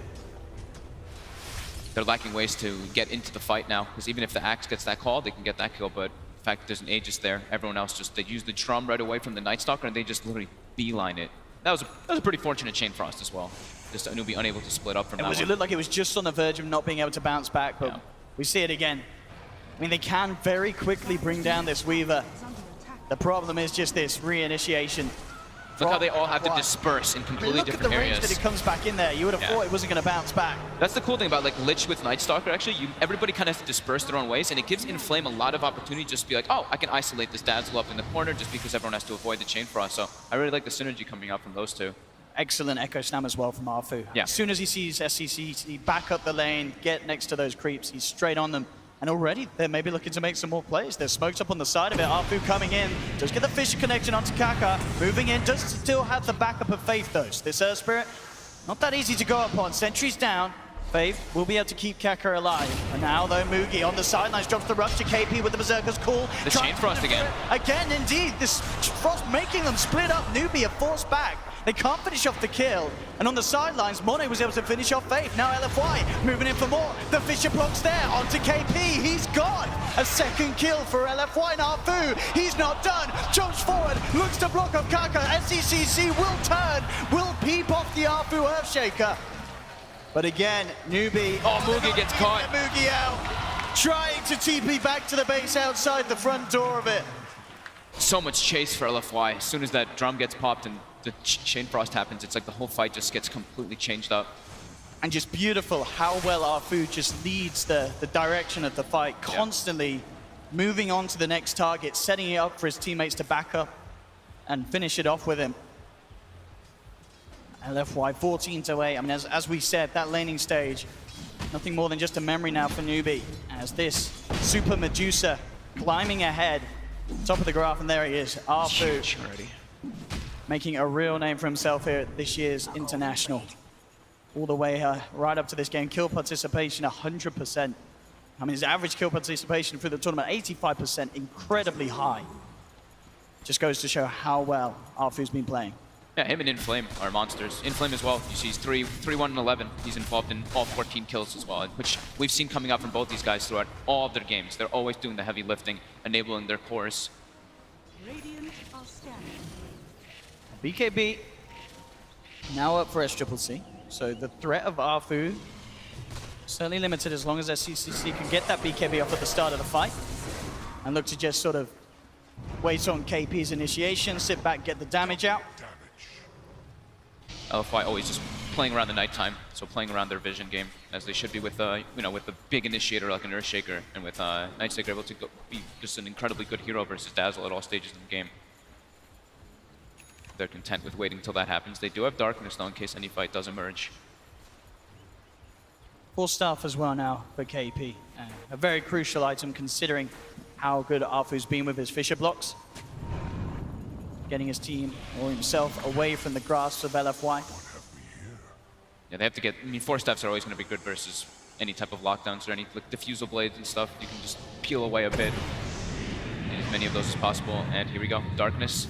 They're lacking ways to get into the fight now, because even if the Axe gets that call, they can get that kill, but the fact that there's an Aegis there, everyone else just, they use the Drum right away from the Night Stalker and they just literally beeline it. That was a pretty fortunate Chain Frost as well. Just Newbee unable to split up from that one. It looked like it was just on the verge of not being able to bounce back, but we see it again. I mean, they can very quickly bring down this Weaver. The problem is just this reinitiation. Look how they all have to disperse in completely different areas. Look at the range that it comes back in there. You would have thought it wasn't going to bounce back. That's the cool thing about like Lich with Night Stalker. Actually, everybody kind of has to disperse their own ways, and it gives Inflame a lot of opportunity just to be like, oh, I can isolate this Dazzle up in the corner just because everyone has to avoid the Chain Frost. So I really like the synergy coming out from those two. Excellent Echo Slam as well from Arfu. Yeah. As soon as he sees SCC back up the lane, get next to those creeps, he's straight on them. And already they're maybe looking to make some more plays. They're smoked up on the side of it. Arfu coming in, does get the Fissure connection onto Kaka. Moving in, does still have the backup of Faith though. This Earth Spirit, not that easy to go upon. Sentry's down. Faith will be able to keep Kaka alive. And now though, Mugi on the sidelines drops the rush to KP with the Berserker's call. The Chain Frost again. Again, indeed. This Frost making them split up. Newbee are forced back. They can't finish off the kill. And on the sidelines, Monet was able to finish off Faith. Now LFY moving in for more. The Fissure blocks there onto KP. He's gone. A second kill for LFY. Now Arfu, he's not done. Jumps forward, looks to block up Kaka. SCCC will turn, will peep off the Arfu Earthshaker. But again, Newbee. Oh, Mugi gets caught. Mugi out. Trying to TP back to the base outside the front door of it. So much chase for LFY. As soon as that drum gets popped and the Chain Frost happens, it's like the whole fight just gets completely changed up. And just beautiful how well Arfu just leads the direction of the fight, constantly moving on to the next target, setting it up for his teammates to back up and finish it off with him. LFY 14-8. I mean, as we said, that laning stage, nothing more than just a memory now for Newbee. As this Super Medusa climbing ahead, top of the graph, and there he is, Arfu, making a real name for himself here at this year's International. All the way right up to this game. Kill participation, 100%. I mean, his average kill participation through the tournament, 85%, incredibly high. Just goes to show how well Arfu's been playing. Yeah, him and Inflame are monsters. Inflame as well. You see he's 3-1 and 11. He's involved in all 14 kills as well, which we've seen coming out from both these guys throughout all of their games. They're always doing the heavy lifting, enabling their cores. Radiant are scanning. BKB now up for SCCC. So the threat of Arfu certainly limited as long as SCCC can get that BKB off at the start of the fight and look to just sort of wait on KP's initiation, sit back, get the damage out. LFY always just playing around the nighttime, so playing around their vision game as they should be with with the big initiator like an Earthshaker, and with Nightstick able to be just an incredibly good hero versus Dazzle at all stages in the game. They're content with waiting until that happens. They do have Darkness though in case any fight does emerge. Full staff as well now for KP. A very crucial item considering how good Arfu's been with his Fisher blocks. Getting his team or himself away from the grasp of LFY. Yeah, they have to get. I mean, 4-steps are always going to be good versus any type of lockdowns or any like diffusal blades and stuff. You can just peel away a bit. Need as many of those as possible. And here we go, Darkness.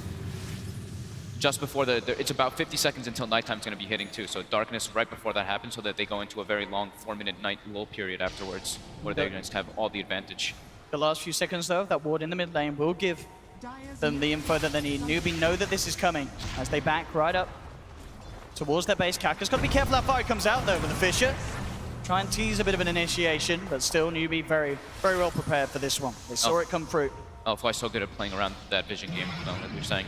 Just before it's about 50 seconds until nighttime's going to be hitting too. So Darkness right before that happens, so that they go into a very long 4-minute night lull period afterwards, where they're going to have all the advantage. The last few seconds though, that ward in the mid lane will give them the info that they need. Newbee know that this is coming as they back right up towards their base. Kaka's got to be careful how far he comes out though with the Fisher. Try and tease a bit of an initiation, but still Newbee very, very well prepared for this one. They saw it come through. LFY's so good at playing around that vision game, like we were saying.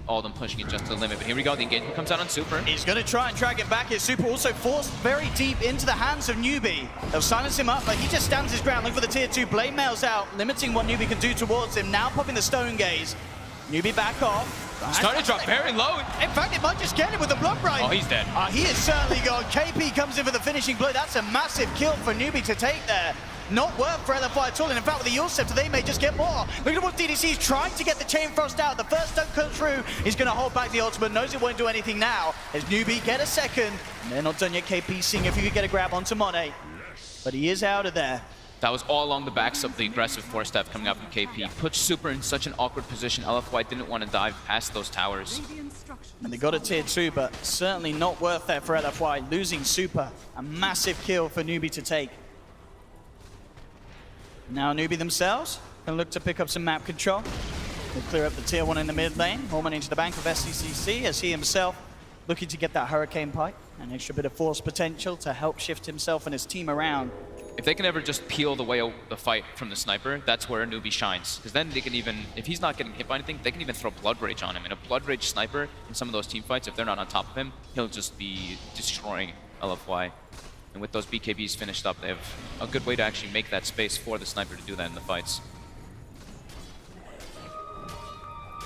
All of them pushing it just to the limit, but here we go, the engagement comes out on Super. He's going to try and drag it back. His Super also forced very deep into the hands of Newbee. They'll silence him up, but he just stands his ground, looking for the tier 2. Blade mails out, limiting what Newbee can do towards him. Now popping the Stone Gaze. Newbee back off. Starting to drop very low. In fact, it might just get him with the Blood Bride. Oh, he's dead. He is certainly gone. KP comes in for the finishing blow. That's a massive kill for Newbee to take there. Not worth for LFY at all, and in fact with the Yule Scepter they may just get more. Look at what DDC is trying to get the Chain Frost out. The first don't come through. He's going to hold back the ultimate, knows it won't do anything now. As Newbee get a second, and they're not done yet. KP seeing if he could get a grab onto Monet, but he is out of there. That was all along the backs of the aggressive 4-step coming out from KP. Put Super in such an awkward position. LFY didn't want to dive past those towers. And they got a tier 2, but certainly not worth that for LFY. Losing Super, a massive kill for Newbee to take. Now Newbee themselves can look to pick up some map control. They clear up the tier 1 in the mid lane, Horman into the bank of SCCC as he himself looking to get that Hurricane Pipe, an extra bit of force potential to help shift himself and his team around. If they can ever just peel the fight from the sniper, that's where Newbee shines. Because then they can even, if he's not getting hit by anything, they can even throw Blood Rage on him. And a Blood Rage sniper in some of those team fights, if they're not on top of him, he'll just be destroying LFY. And with those BKBs finished up, they have a good way to actually make that space for the sniper to do that in the fights.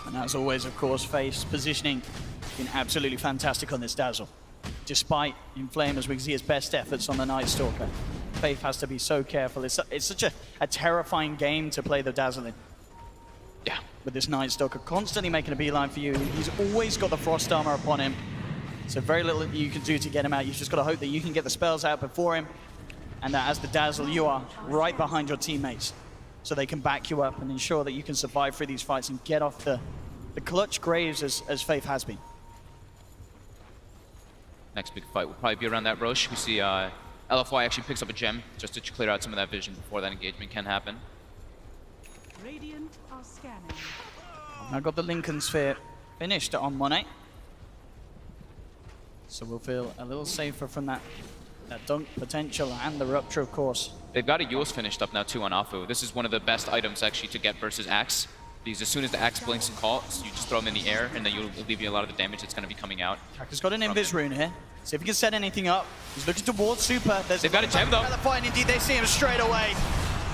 And as always, of course, Face positioning been absolutely fantastic on this Dazzle. Despite Inflame, as we can see his best efforts on the Night Stalker, Faith has to be so careful. It's such a terrifying game to play the Dazzle in. Yeah. With this Night Stalker constantly making a beeline for you. He's always got the Frost Armor upon him. So very little that you can do to get him out. You've just got to hope that you can get the spells out before him, and that as the Dazzle, you are right behind your teammates, so they can back you up and ensure that you can survive through these fights and get off the clutch graves as Faith has been. Next big fight will probably be around that Roche. We see LFY actually picks up a gem just to clear out some of that vision before that engagement can happen. Radiant are scanning. I got the Lincoln Sphere finished on Monet. So we'll feel a little safer from that dunk potential and the rupture, of course. They've got a Yule's finished up now too on Afu. This is one of the best items actually to get versus Axe, because as soon as the Axe blinks and calls, you just throw them in the air and then you'll alleviate a lot of the damage that's going to be coming out. Kaka's got an Invis rune here. See if he can set anything up. He's looking towards Super. They've got a gem though. LFY, and indeed they see him straight away.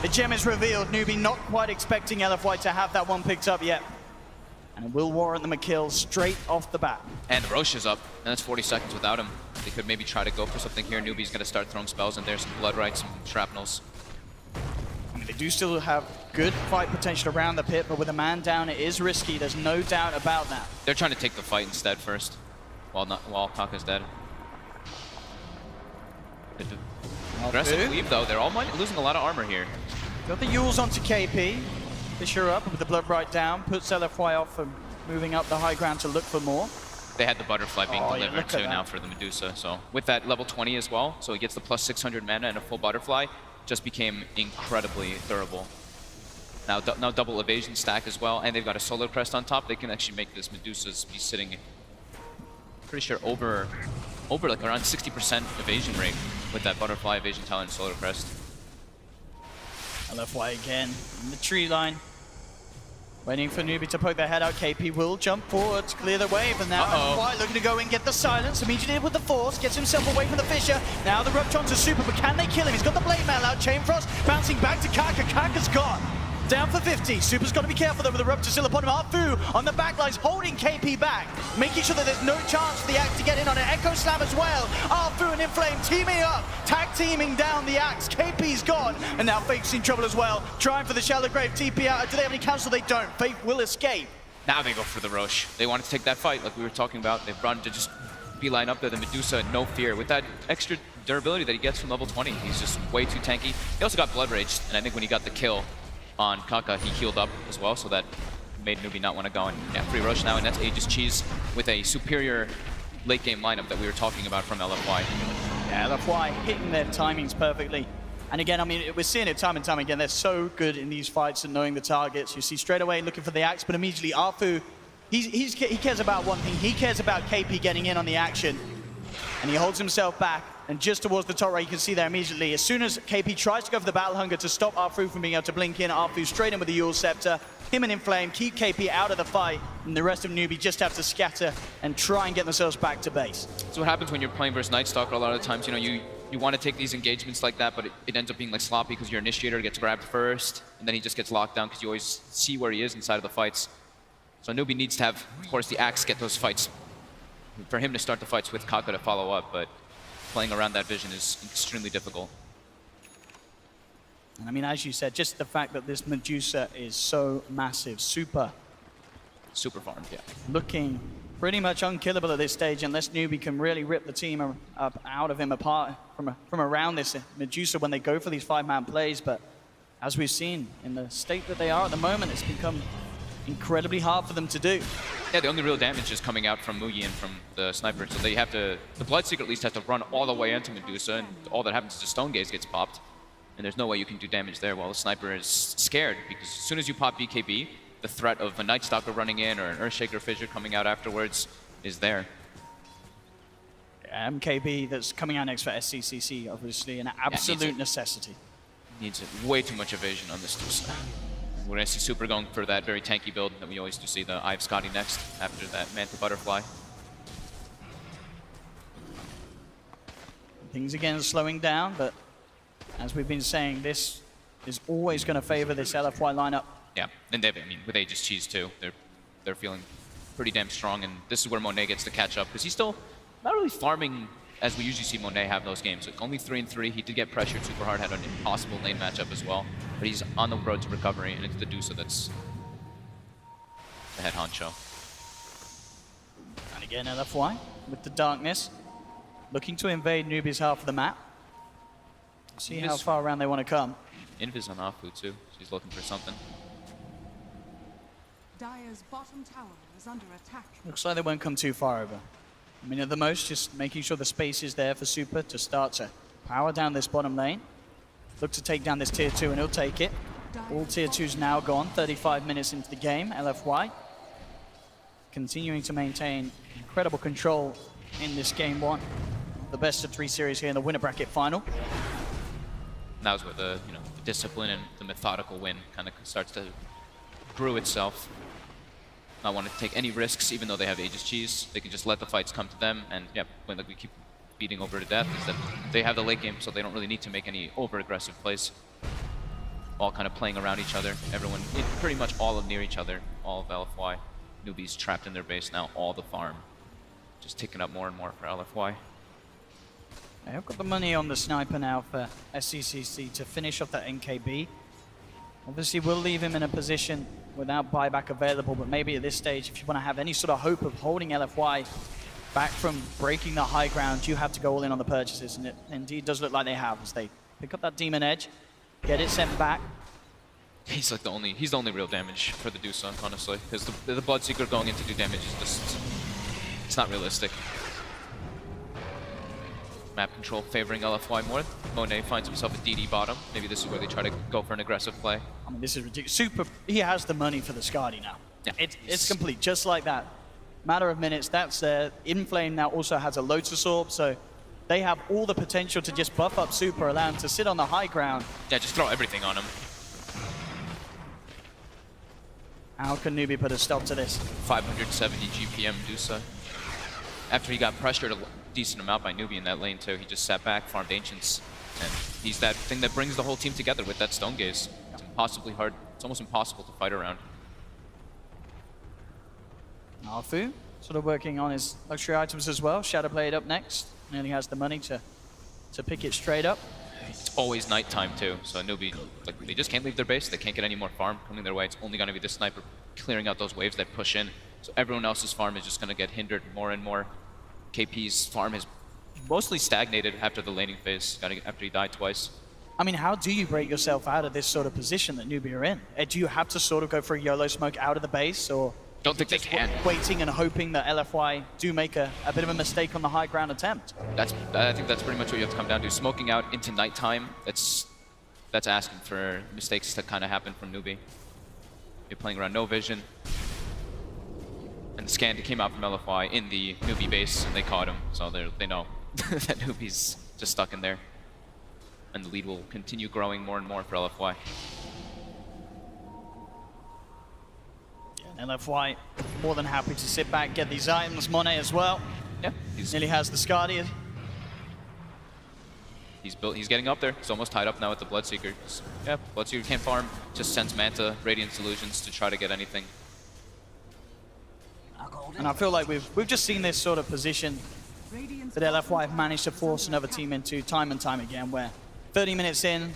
The gem is revealed. Newbee not quite expecting LFY to have that one picked up yet. And it will warrant them a kill straight off the bat. And Roche is up, and that's 40 seconds without him. They could maybe try to go for something here. Newbee's going to start throwing spells in there, some Blood Rites, some Shrapnels. I mean, they do still have good fight potential around the pit, but with a man down, it is risky. There's no doubt about that. They're trying to take the fight instead first, while Kaka's dead. Aggressive cleave though. They're all losing a lot of armor here. Got the Yules onto KP. Fisher up with the Blood Bright down, puts LFY off from moving up the high ground to look for more. They had the Butterfly being yeah, delivered look too at now that. for the Medusa. So with that level 20 as well, so he gets the plus 600 mana and a full Butterfly, just became incredibly durable. Now double evasion stack as well, and they've got a solar crest on top. They can actually make this Medusa's be sitting, pretty sure over like around 60% evasion rate with that butterfly evasion talent and solar crest. LFY again in the tree line. Waiting for Newbee to poke their head out. KP will jump forward to clear the wave, and now LFY looking to go in, get the silence. Immediately with the force, gets himself away from the Fissure. Now the Rupture onto Super, but can they kill him? He's got the Blade Mail out. Chain Frost bouncing back to Kaka. Kaka's gone. Down for 50. Super's got to be careful though with the Rupture still upon him. Arfu on the back lines holding KP back, making sure that there's no chance for the Axe to get in on an Echo Slam as well. Arfu and Inflame teaming up, tag teaming down the Axe. KP's gone, and now Faith's in trouble as well. Trying for the Shallow Grave TP out. Do they have any cancel? They don't. Faith will escape. Now they go for the Roche. They wanted to take that fight like we were talking about. They've run to just beeline up there. The Medusa, no fear. With that extra durability that he gets from level 20, he's just way too tanky. He also got Blood Rage, and I think when he got the kill on Kaka, he healed up as well, so that made Newbee not want to go. And yeah, free Roche now, and that's Aegis Cheese with a superior late game lineup that we were talking about from LFY. Yeah, LFY hitting their timings perfectly. And again, I mean, we're seeing it time and time again. They're so good in these fights and knowing the targets. You see straight away looking for the Axe, but immediately Arfu, he cares about one thing. He cares about KP getting in on the action. And he holds himself back, and just towards the top right, you can see there immediately, as soon as KP tries to go for the Battle Hunger to stop Arfu from being able to blink in, Arfu straight in with the Yule Scepter, him and Inflame keep KP out of the fight, and the rest of Newbee just have to scatter and try and get themselves back to base. So what happens when you're playing versus Night Stalker a lot of the times, you know, you want to take these engagements like that, but it ends up being like sloppy because your initiator gets grabbed first, and then he just gets locked down because you always see where he is inside of the fights. So Newbee needs to have, of course, the Axe get those fights. For him to start the fights with Kaka to follow up, but playing around that vision is extremely difficult. And I mean, as you said, just the fact that this Medusa is so massive, super farmed, yeah. looking pretty much unkillable at this stage unless Newbee can really rip the team up out of him apart from around this Medusa when they go for these 5-man plays. But as we've seen, in the state that they are at the moment, it's become incredibly hard for them to do. Yeah, the only real damage is coming out from Mugi and from the sniper, so they have to, the Bloodseeker at least has to run all the way into Medusa, and all that happens is the Stone Gaze gets popped, and there's no way you can do damage there while the sniper is scared, because as soon as you pop BKB, the threat of a Night Stalker running in or an Earthshaker Fissure coming out afterwards is there. MKB that's coming out next for SCCC, obviously an absolute necessity. Needs way too much evasion on this Medusa. We're going to see Super going for that very tanky build that we always do see, the Eye of Scotty next, after that Manta Butterfly. Things again slowing down, but as we've been saying, this is always going to favor this LFY lineup. Yeah, and I mean, with Aegis Cheese too, they're feeling pretty damn strong, and this is where Monet gets to catch up, because he's still not really farming as we usually see Monet have those games. Like only 3-3, he did get pressured super hard, had an impossible lane matchup as well, but he's on the road to recovery, and it's the Medusa that's the head honcho. And again, LFY with the darkness, looking to invade Newbee's half of the map. See how far around they want to come. Invis on Afu too, she's looking for something. Dire's bottom tower is under attack. Looks like they won't come too far over. I mean, at the most, just making sure the space is there for Super to start to power down this bottom lane. Look to take down this tier 2, and he'll take it. All tier 2's now gone, 35 minutes into the game. LFY continuing to maintain incredible control in this game 1. The best of 3 series here in the winner bracket final. And that was where the the discipline and the methodical win kind of starts to brew itself. Not want to take any risks, even though they have Aegis Cheese. They can just let the fights come to them, and yeah, when we keep beating over to death, is that they have the late game, so they don't really need to make any over-aggressive plays. All kind of playing around each other. Everyone, pretty much all of near each other. All of LFY. Newbee's trapped in their base now, all the farm. Just ticking up more and more for LFY. I've got the money on the sniper now for SCCC to finish off that NKB. Obviously, we'll leave him in a position without buyback available, but maybe at this stage, if you want to have any sort of hope of holding LFY back from breaking the high ground, you have to go all in on the purchases, and it indeed does look like they have as they pick up that Demon Edge, get it sent back. He's like the only real damage for the Medusa, honestly, because the Bloodseeker going in to do damage is just, it's not realistic. Map control favoring LFY more. Monet finds himself a DD bottom. Maybe this is where they try to go for an aggressive play. I mean, this is ridiculous. Super, he has the money for the Skadi now. Yeah, It's complete, just like that. Matter of minutes, that's there. Inflame now also has a Lotus Orb, so they have all the potential to just buff up Super, allow him to sit on the high ground. Yeah, just throw everything on him. How can Newbee put a stop to this? 570 GPM Medusa. After he got pressured a decent amount by Newbee in that lane too, he just sat back, farmed Ancients, and he's that thing that brings the whole team together with that Stone Gaze. It's impossibly hard. It's almost impossible to fight around. Arfu sort of working on his luxury items as well. Shadowblade up next. And he has the money to pick it straight up. It's always nighttime too, so Newbee, like, they just can't leave their base. They can't get any more farm coming their way. It's only going to be the sniper clearing out those waves that push in. So everyone else's farm is just going to get hindered more and more. KP's farm has mostly stagnated after the laning phase, after he died twice. I mean, how do you break yourself out of this sort of position that Newbee are in? Do you have to sort of go for a YOLO smoke out of the base, or Don't think they can. waiting and hoping that LFY do make a bit of a mistake on the high ground attempt? I think that's pretty much what you have to come down to. Smoking out into nighttime, that's asking for mistakes to kind of happen from Newbee. You're playing around no vision. And the scan came out from LFY in the Newbee base, and they caught him, so they know that Newbee's just stuck in there. And the lead will continue growing more and more for LFY. And LFY more than happy to sit back, get these items. Monet as well. Yeah, Nearly has the Skadi. he's getting up there. He's almost tied up now with the Bloodseeker. Yeah, Bloodseeker can't farm, just sends Manta, Radiant Illusions to try to get anything. And I feel like we've just seen this sort of position that LFY have managed to force another team into time and time again, where 30 minutes in,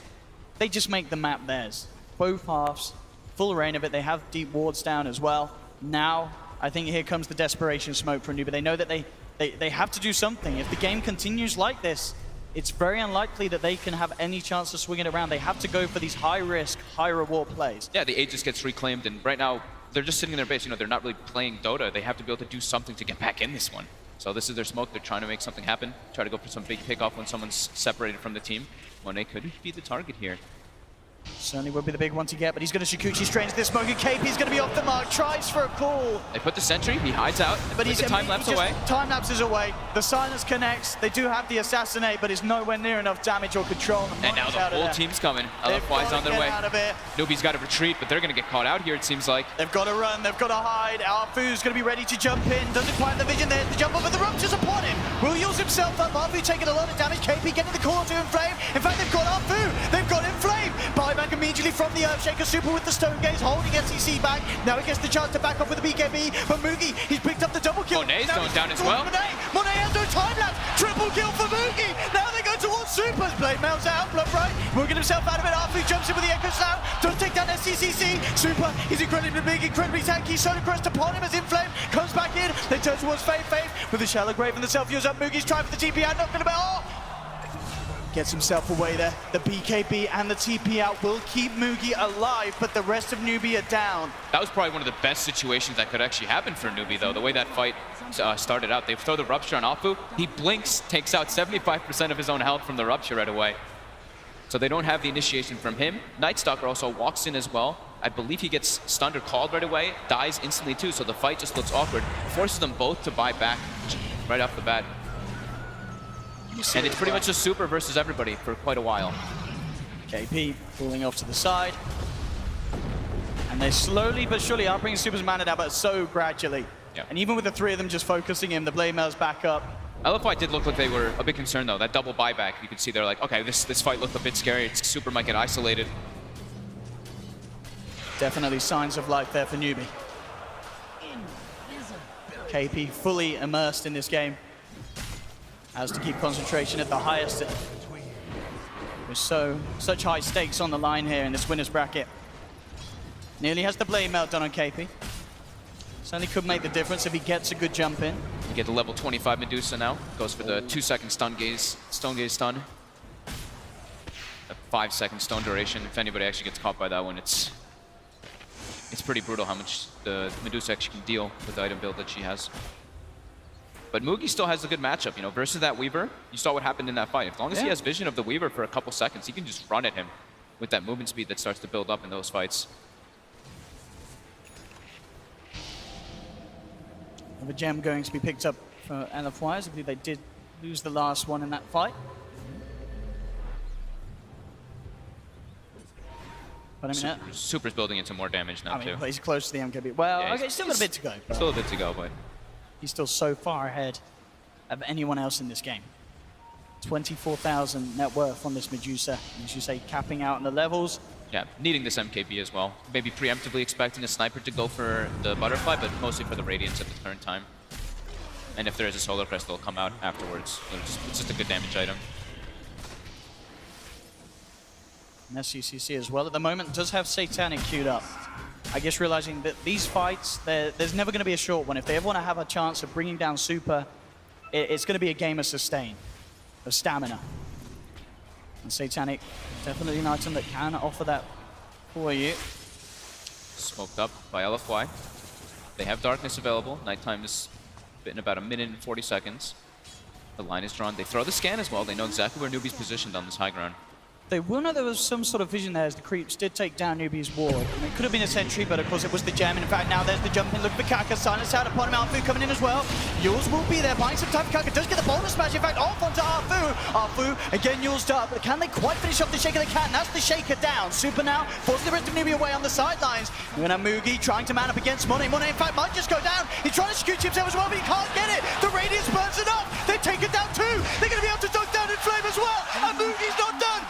they just make the map theirs. Both halves, full reign of it. They have deep wards down as well. Now, I think here comes the desperation smoke from Newbee. They know that they have to do something. If the game continues like this, it's very unlikely that they can have any chance of swinging it around. They have to go for these high-risk, high-reward plays. Yeah, the Aegis gets reclaimed, and right now, they're just sitting in their base. You know, they're not really playing Dota. They have to be able to do something to get back in this one. So this is their smoke. They're trying to make something happen. Try to go for some big pickoff when someone's separated from the team. Monet could be the target here. Certainly would be the big one to get, but he's going to Shikuchi strains this smoke, and KP's going to be off the mark, tries for a call. They put the sentry, he hides out, But he's the time lapse away. Time lapses away. The silence connects. They do have the assassinate, but it's nowhere near enough damage or control. And now the whole team's coming. LFY's on their way. Newbee's got to retreat, but they're going to get caught out here, it seems like. They've got to run, they've got to hide. Arfu's going to be ready to jump in. Doesn't quite have the vision there to jump over the ruptures upon him. Will use himself up. Arfu taking a lot of damage. KP getting the core to Inflame. In fact, they've got Arfu. They've got Inflame. Buyback immediately from the Earthshaker. Super with the Stone Gaze, holding SEC back. Now he gets the chance to back off with the BKB. But Mugi, he's picked up the double kill. Monet's going down as well. Monet has no time lapse. Triple kill for Mugi. Now they go towards Super's blade. Melts out. Blood right. Working himself out of it. Arfu jumps in with the Echo Slam. Does take down SCCC. Super is incredibly big, incredibly tanky. Solar Crest upon him as Inflame comes back in. They turn towards Faith with the Shallow Grave and the self-use up. Mugi's trying for the TP out. Not going to be. Oh! Gets himself away there. The BKB and the TP out will keep Mugi alive, but the rest of Newbee are down. That was probably one of the best situations that could actually happen for Newbee, though. The way that fight started out, they throw the Rupture on Afu. He blinks, takes out 75% of his own health from the Rupture right away. So they don't have the initiation from him. Nightstalker also walks in as well. I believe he gets stunned or called right away, dies instantly too, so the fight just looks awkward. Forces them both to buy back right off the bat. And it's pretty much just Super versus everybody for quite a while. KP falling off to the side. And they slowly but surely are bringing Super's mana down, but so gradually. Yeah. And even with the three of them just focusing him, the Blade Mail's back up. LFY did look like they were a bit concerned though. That double buyback, you could see they're like, okay, this fight looked a bit scary. Super might get isolated. Definitely signs of life there for Newbee. KP fully immersed in this game. Has to keep concentration at the highest. There's such high stakes on the line here in this winner's bracket. Nearly has the blade melt done on KP. Certainly could make the difference if he gets a good jump in. You get the level 25 Medusa now. Goes for the 2-second Stone Gaze stun. A 5-second stone duration. If anybody actually gets caught by that one, it's pretty brutal how much the Medusa actually can deal with the item build that she has. But Mugi still has a good matchup, you know, versus that Weaver. You saw what happened in that fight. As long as he has vision of the Weaver for a couple seconds, he can just run at him with that movement speed that starts to build up in those fights. The gem going to be picked up for LFYs. I believe they did lose the last one in that fight. But I mean, Super's building into more damage now, too. He's close to the MKB. Well, Yeah, okay, he's still got a bit to go. Still a bit to go, but He's still so far ahead of anyone else in this game. 24,000 net worth on this Medusa. As you say, capping out on the levels. yeah, needing this MKB as well. Maybe preemptively expecting a sniper to go for the butterfly, but mostly for the radiance at the current time. And if there is a solar crest, they'll come out afterwards. It's just a good damage item. And SCCC as well at the moment does have Satanic queued up. I guess realizing that these fights, there's never going to be a short one. If they ever want to have a chance of bringing down Super, it's going to be a game of sustain, of stamina. And Satanic, definitely an item that can offer that for you. Smoked up by LFY. They have darkness available. Nighttime is in about 1 minute and 40 seconds. The line is drawn. They throw the scan as well. They know exactly where Newbee's positioned on this high ground. They will know there was some sort of vision there as the creeps did take down Newbee's ward. And it could have been a sentry, but of course it was the gem. And in fact, now there's the jump in. Look for Kaka. Silence out upon him. Arfu coming in as well. Yules will be there, buying some time. Kaka does get the bonus smash. In fact, off onto Arfu. Arfu, again, Yules up. But can they quite finish off the Shaker? They can. That's the Shaker down. Super now forcing the rest of Newbee away on the sidelines. We're going to Mugi trying to man up against Monet. Monet, in fact, might just go down. He's trying to scoot himself as well, but he can't get it. The radiance burns enough. They've taken down 2. They're going to be able to dunk down in flame as well. And Mugi's not done.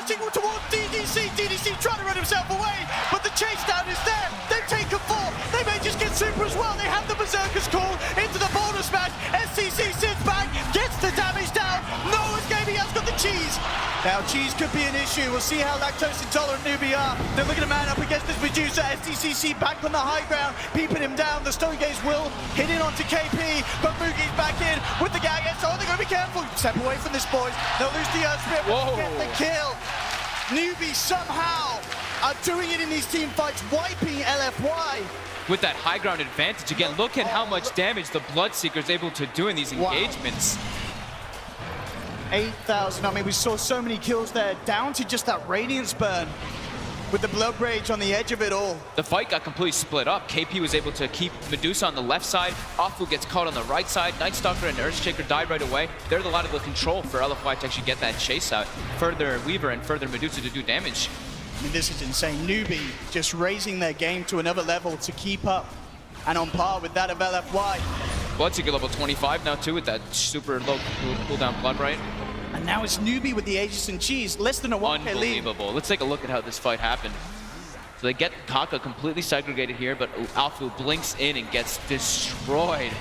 Turning towards DDC. DDC trying to run himself away, but the chase down is there. They've taken 4. They may just get Super as well. They have the Berserker's call into the bonus match. SCC sits back, gets the damage down. No escape. He has got the cheese. Now cheese could be an issue. We'll see how lactose intolerant Newbee are. They're looking to man up against this Medusa. SDCC back on the high ground, peeping him down. The Stone Gaze will hit in onto KP, but Mugi's back in with the gag. So they're going to be careful. Step away from this, boys. They'll lose the Earth Spirit, but get the kill. Newbee somehow are doing it in these team fights, wiping LFY. With that high ground advantage, again, look at how much damage the Bloodseeker is able to do in these engagements. 8,000, I mean, we saw so many kills there, down to just that Radiance burn with the Blood Rage on the edge of it all. The fight got completely split up. KP was able to keep Medusa on the left side. Afu gets caught on the right side. Nightstalker and Earthshaker die right away. There's a lot of the control for LFY to actually get that chase out. Further Weaver and further Medusa to do damage. I mean, this is insane. Newbee just raising their game to another level to keep up and on par with that of LFY. Bloodseeker level 25 now too with that super low cooldown Blood Right. And now it's Newbee with the Aegis and Cheese, less than a 1k lead. Unbelievable. Let's take a look at how this fight happened. So they get Kaka completely segregated here, but Alfu blinks in and gets destroyed.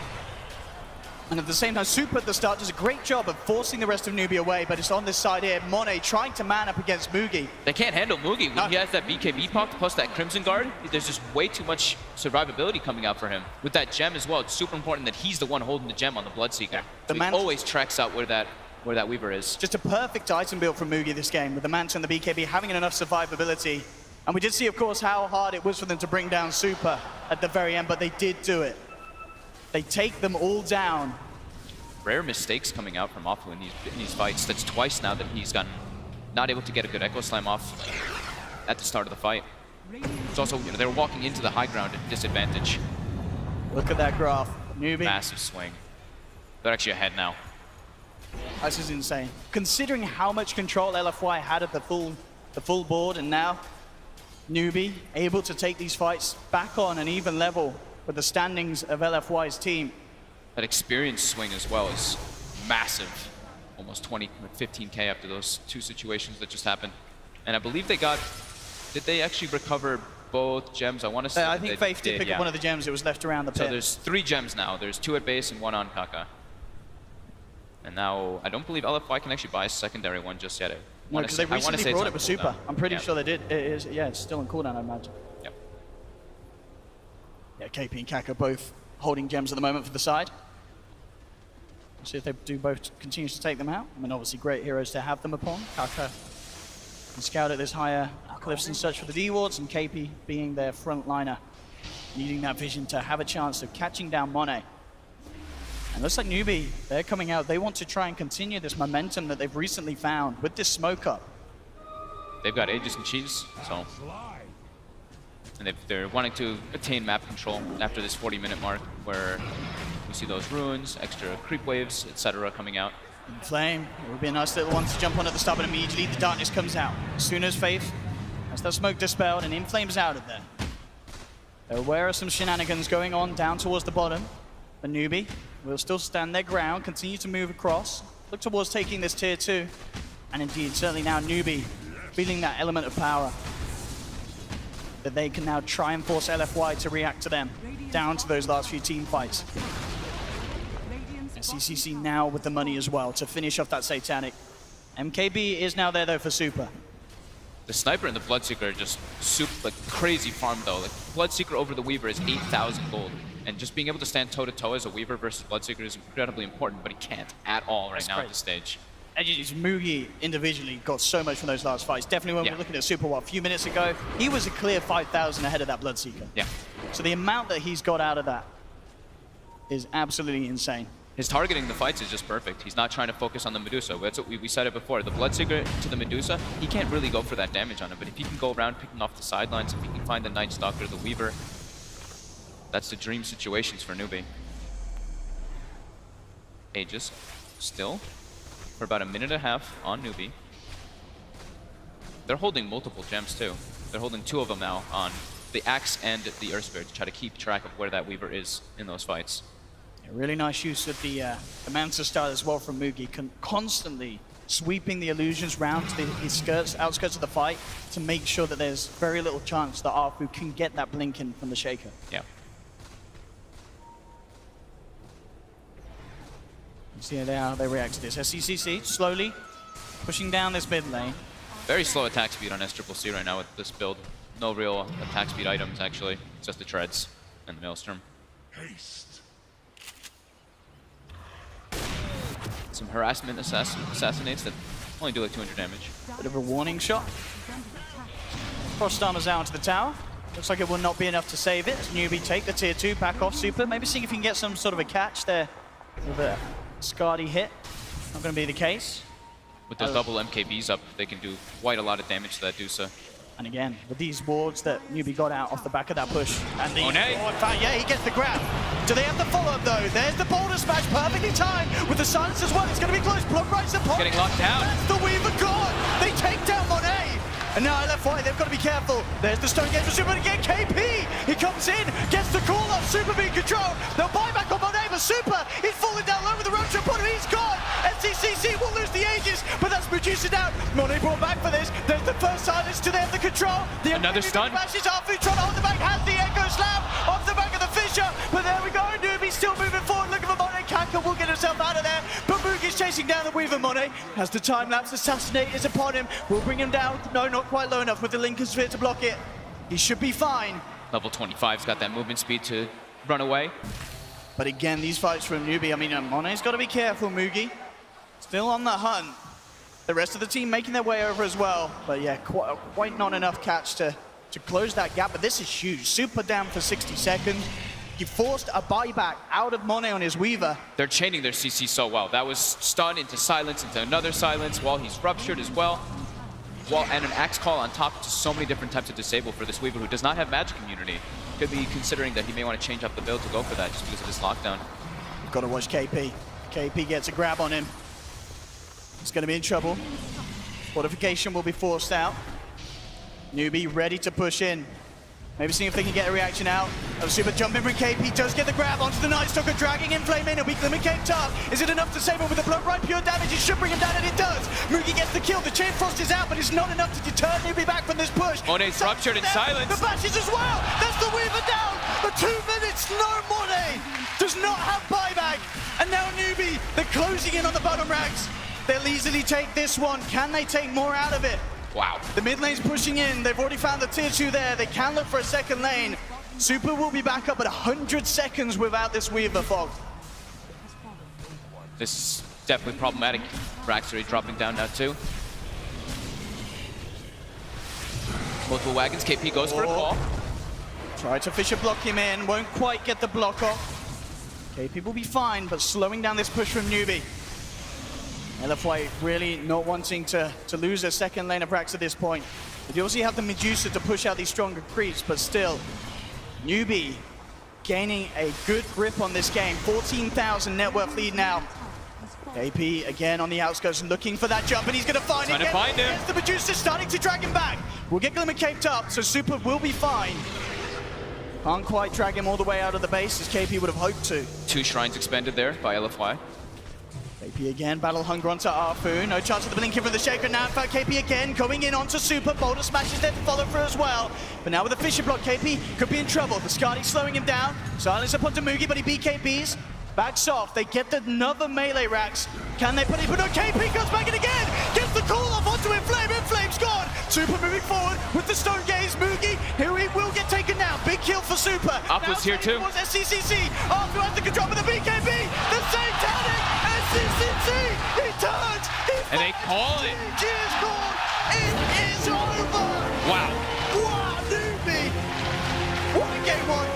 And at the same time, Super at the start does a great job of forcing the rest of Newbee away, but it's on this side here. Monet trying to man up against Mugi. They can't handle Mugi. When he has that BKB pop plus that Crimson Guard, there's just way too much survivability coming out for him. With that gem as well, it's super important that he's the one holding the gem on the Bloodseeker. So he always tracks out where that Weaver is. Just a perfect item build from Mugi this game, with the Manta and the BKB having enough survivability. And we did see, of course, how hard it was for them to bring down Super at the very end, but they did do it. They take them all down. Rare mistakes coming out from Afu in these fights. That's twice now that he's gotten not able to get a good Echo Slam off at the start of the fight. It's also, you know, they're walking into the high ground at disadvantage. Look at that graph. Newbee. Massive swing. They're actually ahead now. This is insane. Considering how much control LFY had at the full board, and now Newbee able to take these fights back on an even level with the standings of LFY's team. That experience swing as well is massive. Almost 20, 15k after those 2 situations that just happened. And I believe they got, did they actually recover both gems? I want to say I think Faith did pick up one of the gems that was left around the pit. So there's 3 gems now. There's 2 at base and 1 on Kaka. And now, I don't believe LFY can actually buy a secondary one just yet. No, because they recently brought it with Super. I'm pretty sure they did. It is, yeah, it's still on cooldown, I imagine. Yep. Yeah, KP and Kaka both holding gems at the moment for the side. See if they do both continue to take them out. I mean, obviously great heroes to have them upon. Kaka can scout at this higher cliffs and search for the D-wards, and KP being their frontliner, needing that vision to have a chance of catching down Monet. It looks like Newbee, they're coming out. They want to try and continue this momentum that they've recently found with this smoke up. They've got Aegis and Cheese, so... And they're wanting to attain map control after this 40-minute mark, where we see those runes, extra creep waves, etc. coming out. Flame, it would be a nice little one to jump on at the start, but immediately the darkness comes out. As soon as Faith has that smoke dispelled and Inflame's out of there. They're aware of some shenanigans going on down towards the bottom. The Newbee will still stand their ground, continue to move across, look towards taking this tier 2. And indeed, certainly now Newbee feeling that element of power that they can now try and force LFY to react to them down to those last few team fights. SCCC now with the money as well to finish off that Satanic. MKB is now there though for Super. The Sniper and the Bloodseeker are just like crazy farm though. Like Bloodseeker over the Weaver is 8,000 gold. And just being able to stand toe-to-toe as a Weaver versus Bloodseeker is incredibly important, but he can't at all right now at this stage. And Mugi individually got so much from those last fights. Definitely when we're looking at Super, a few minutes ago, he was a clear 5,000 ahead of that Bloodseeker. Yeah. So the amount that he's got out of that is absolutely insane. His targeting the fights is just perfect. He's not trying to focus on the Medusa. That's what we said it before. The Bloodseeker to the Medusa, he can't really go for that damage on it, but if he can go around picking off the sidelines, if he can find the Night Stalker, the Weaver, that's the dream situations for Newbee. Aegis still for about a minute and a half on Newbee. They're holding multiple gems too. They're holding 2 of them now on the Axe and the Earth Spirit to try to keep track of where that Weaver is in those fights. Yeah, really nice use of the Manta style as well from Mugi, constantly sweeping the illusions round to the outskirts of the fight to make sure that there's very little chance that Arfu can get that blink in from the Shaker. Yeah. See how they react to this. SCCC slowly pushing down this mid lane. Very slow attack speed on SCCC right now with this build. No real attack speed items actually, just the treads and the Maelstrom. Haste. Some harassment assassinates that only do like 200 damage. Bit of a warning shot. Frost Armor's out onto the tower. Looks like it will not be enough to save it. Newbee take the tier 2 back off Super. Maybe see if he can get some sort of a catch there with a Scardy hit. Not going to be the case. With those double MKBs up, they can do quite a lot of damage to that Dusa. And again, with these wards that Newbee got out off the back of that push. And the, in fact, yeah, he gets the grab. Do they have the follow-up though? There's the boulder smash, perfectly timed with the silence as well. It's going to be close. Block rights the point. Getting locked down. That's the Weaver gone. They take down Monet. And now LFY, they've got to be careful. There's the stone gate for Super again. KP, he comes in, gets the call up. Super being controlled. They'll buy back on Monet, but Super, he's falling down low with the road trip on him. He's gone. SCCC will lose the Aegis, but that's Medusa down. Monet brought back for this. There's the first silence to them, the control. The another stun. Smashes Arfu trying to hold the back, has the Echo Slam off the back of the Fisher. But there we go. Newbee still moving forward, looking for Monet. Kaka will get himself out of there. But Mugi's chasing down the Weaver. Monet has the time lapse. Assassinate is upon him. Will bring him down. No, not quite low enough with the Lincoln Sphere to block it. He should be fine. Level 25's got that movement speed to run away. But again, these fights from Newbee, I mean, Monet's got to be careful, Mugi. Still on the hunt. The rest of the team making their way over as well. But yeah, quite not enough catch to close that gap. But this is huge. Super down for 60 seconds. He forced a buyback out of Monet on his Weaver. They're chaining their CC so well. That was stun into silence, into another silence, while he's ruptured as well. And an Axe Call on top to so many different types of disable for this Weaver who does not have magic immunity. Could be considering that he may want to change up the build to go for that just because of this lockdown. We've got to watch KP. KP gets a grab on him. He's going to be in trouble. Fortification will be forced out. Newbee ready to push in. Maybe seeing if they can get a reaction out. Super jumping from KP, does get the grab onto the Night Stalker, dragging in Flame in, a weak limit came tough. Is it enough to save him with the blood right? Pure damage, it should bring him down, and it does. Mugi gets the kill, the Chain Frost is out, but it's not enough to deter Newbee back from this push. Monet's ruptured in silence. The flashes as well, that's the Weaver down. For 2 minutes, no Monet does not have buyback. And now Newbee, they're closing in on the bottom ranks. They'll easily take this one. Can they take more out of it? Wow. The mid lane's pushing in. They've already found the tier 2 there. They can look for a second lane. Super will be back up at 100 seconds without this Weaver fog. This is definitely problematic. Braxtery dropping down now too. Multiple wagons. KP goes for a call. Try to Fisher block him in. Won't quite get the block off. KP will be fine, but slowing down this push from Newbee. LFY really not wanting to lose their second lane of racks at this point. But you also have the Medusa to push out these stronger creeps, but still, Newbee gaining a good grip on this game. 14,000 net worth lead now. KP again on the outskirts looking for that jump, and he's going to find it. Trying to find him. Yes, the Medusa starting to drag him back. We'll get Glimmer caped up, so Super will be fine. Can't quite drag him all the way out of the base as KP would have hoped to. 2 shrines expended there by LFY. KP again, Battle Hunger onto Arfu. No chance of the blinking from the Shaker now. In fact, KP again going in onto Super. Boulder Smash is there to follow through as well. But now with the Fisher block, KP could be in trouble. The Skadi slowing him down. Silence upon Mugi, but he beat KP's. Backs off. They get another melee racks. Can they put it? But no, KP goes back in again. Gets the call off onto Inflame. Inflame's gone. Super moving forward with the Stone Gaze. Mugi, who he will get taken down. Big kill for Super. Upwards here too. SCCC. Arfu has the control with the BKB. The same tactic. SCCC. He turns. And they call it. G is gone. It is over. Wow. Wow, Newbee. What a game one.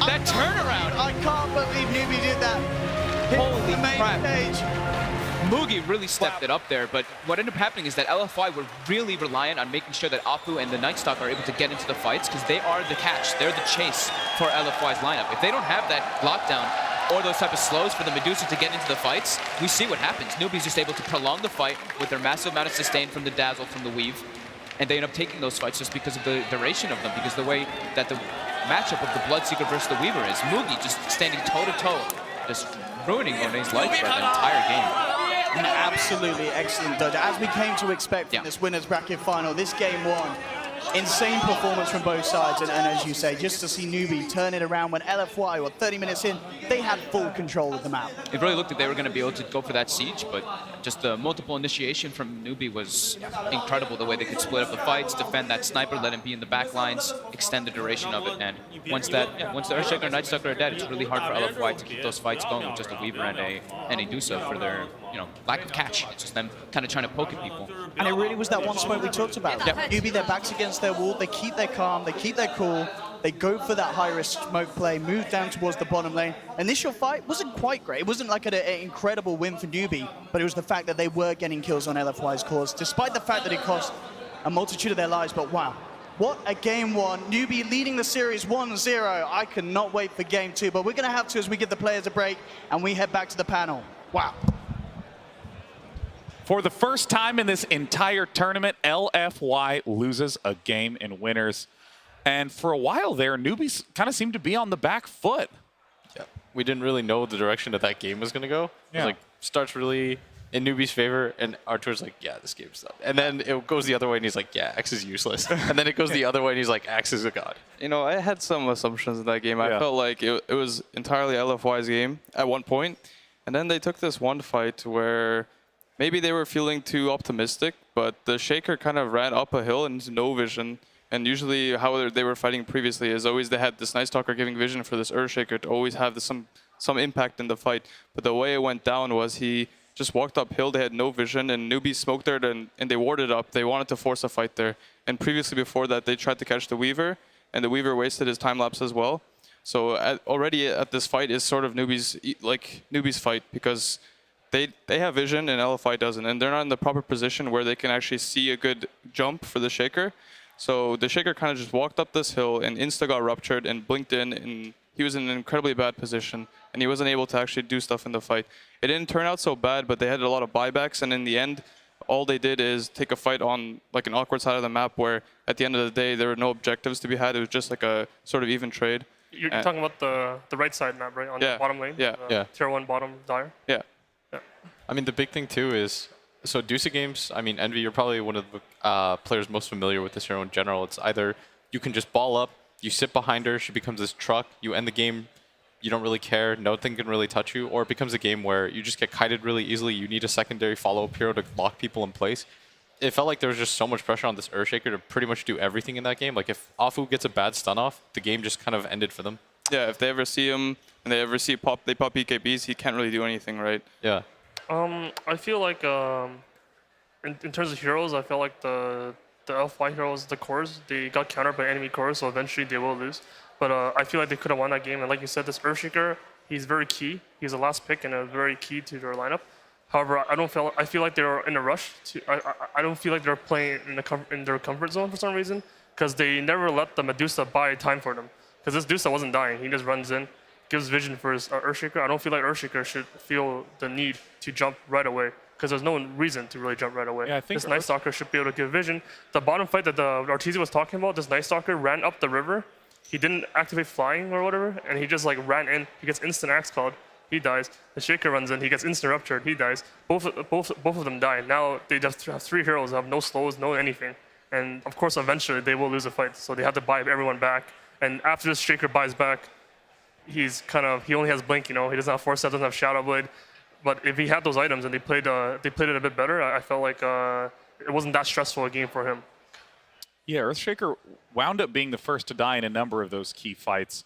That turnaround. I can't believe Newbee did that. Hit Holy the main crap. stage. Mugi really stepped it up there, but what ended up happening is that LFY were really reliant on making sure that Apu and the Nightstalker are able to get into the fights because they are the catch. They're the chase for LFY's lineup. If they don't have that lockdown or those type of slows for the Medusa to get into the fights, we see what happens. Newbee's just able to prolong the fight with their massive amount of sustain from the Dazzle, from the Weave, and they end up taking those fights just because of the duration of them, because the way that the matchup of the Bloodseeker versus the Weaver is. Mugi just standing toe-to-toe, just ruining Monet's life for the entire game. An absolutely excellent dodge, as we came to expect from this winners bracket final. This game one, insane performance from both sides, and as you say, just to see Newbee turn it around when LFY, 30 minutes in, they had full control of the map. It really looked like they were going to be able to go for that siege, but just the multiple initiation from Newbee was incredible. The way they could split up the fights, defend that sniper, let him be in the back lines, extend the duration of it, and once the Earthshaker and Nightstalker are dead, it's really hard for LFY to keep those fights going with just a Weaver and a Dusa for their lack of catch. It's just them kind of trying to poke at people. And it really was that one smoke we talked about. Yeah. Newbee, their backs against their wall, they keep their calm, they keep their cool, they go for that high-risk smoke play, move down towards the bottom lane. Initial fight wasn't quite great. It wasn't like an incredible win for Newbee, but it was the fact that they were getting kills on LFY's cause, despite the fact that it cost a multitude of their lives. But wow, what a game one. Newbee leading the series 1-0. I cannot wait for game two, but we're going to have to as we give the players a break and we head back to the panel. Wow. For the first time in this entire tournament, LFY loses a game in winners. And for a while there, Newbee kind of seemed to be on the back foot. Yeah. We didn't really know the direction that that game was going to go. It was like, starts really in Newbee's favor, and Artur's like, yeah, this game's done. And then it goes the other way, and he's like, yeah, X is useless. And then it goes the other way, and he's like, X is a god. You know, I had some assumptions in that game. I felt like it was entirely LFY's game at one point, and then they took this one fight where maybe they were feeling too optimistic, but the Shaker kind of ran up a hill into no vision. And usually how they were fighting previously is always they had this Nightstalker giving vision for this Earthshaker to always have some impact in the fight. But the way it went down was he just walked uphill, they had no vision, and Newbee smoked there, and they warded up. They wanted to force a fight there. And previously before that, they tried to catch the Weaver, and the Weaver wasted his time lapse as well. So already at this fight is sort of Newbee's fight, because they have vision and LFI doesn't, and they're not in the proper position where they can actually see a good jump for the Shaker. So the Shaker kind of just walked up this hill and insta got ruptured and blinked in, and he was in an incredibly bad position, and he wasn't able to actually do stuff in the fight. It didn't turn out so bad, but they had a lot of buybacks, and in the end, all they did is take a fight on like an awkward side of the map where at the end of the day, there were no objectives to be had. It was just like a sort of even trade. You're talking about the right side map, right? On the bottom lane? Yeah. Tier 1 bottom dire? Yeah. I mean, the big thing too is, so Dusa games, I mean, Envy, you're probably one of the players most familiar with this hero in general. It's either you can just ball up, you sit behind her, she becomes this truck, you end the game, you don't really care, nothing can really touch you, or it becomes a game where you just get kited really easily, you need a secondary follow-up hero to lock people in place. It felt like there was just so much pressure on this Earthshaker to pretty much do everything in that game. Like if Afu gets a bad stun off, the game just kind of ended for them. Yeah, if they ever see him and they ever see they pop EKBs, he can't really do anything, right? Yeah. I feel like in terms of heroes, I feel like the LFY heroes, the cores, they got countered by enemy cores, so eventually they will lose. But I feel like they could have won that game. And like you said, this Earthshaker, He's very key. He's the last pick and a very key to their lineup. However, I feel like they're in a rush. I don't feel like they're playing in their comfort zone for some reason, because they never let the Medusa buy time for them. Because this Medusa wasn't dying. He just runs in, gives vision for his Earthshaker. I don't feel like Earthshaker should feel the need to jump right away, because there's no reason to really jump right away. Yeah, I think this Night Stalker should be able to give vision. The bottom fight that the Arteezy was talking about, this Night Stalker ran up the river. He didn't activate flying or whatever, and he just like ran in. He gets instant axe called. He dies. The Shaker runs in. He gets instant ruptured. He dies. Both of them die. Now they just have 3 heroes who have no slows, no anything. And of course, eventually they will lose a fight. So they have to buy everyone back. And after this Shaker buys back, he only has Blink. He doesn't have Force Set, doesn't have Shadow Blade. But if he had those items and they played it a bit better, I felt like it wasn't that stressful a game for him. Yeah, Earthshaker wound up being the first to die in a number of those key fights.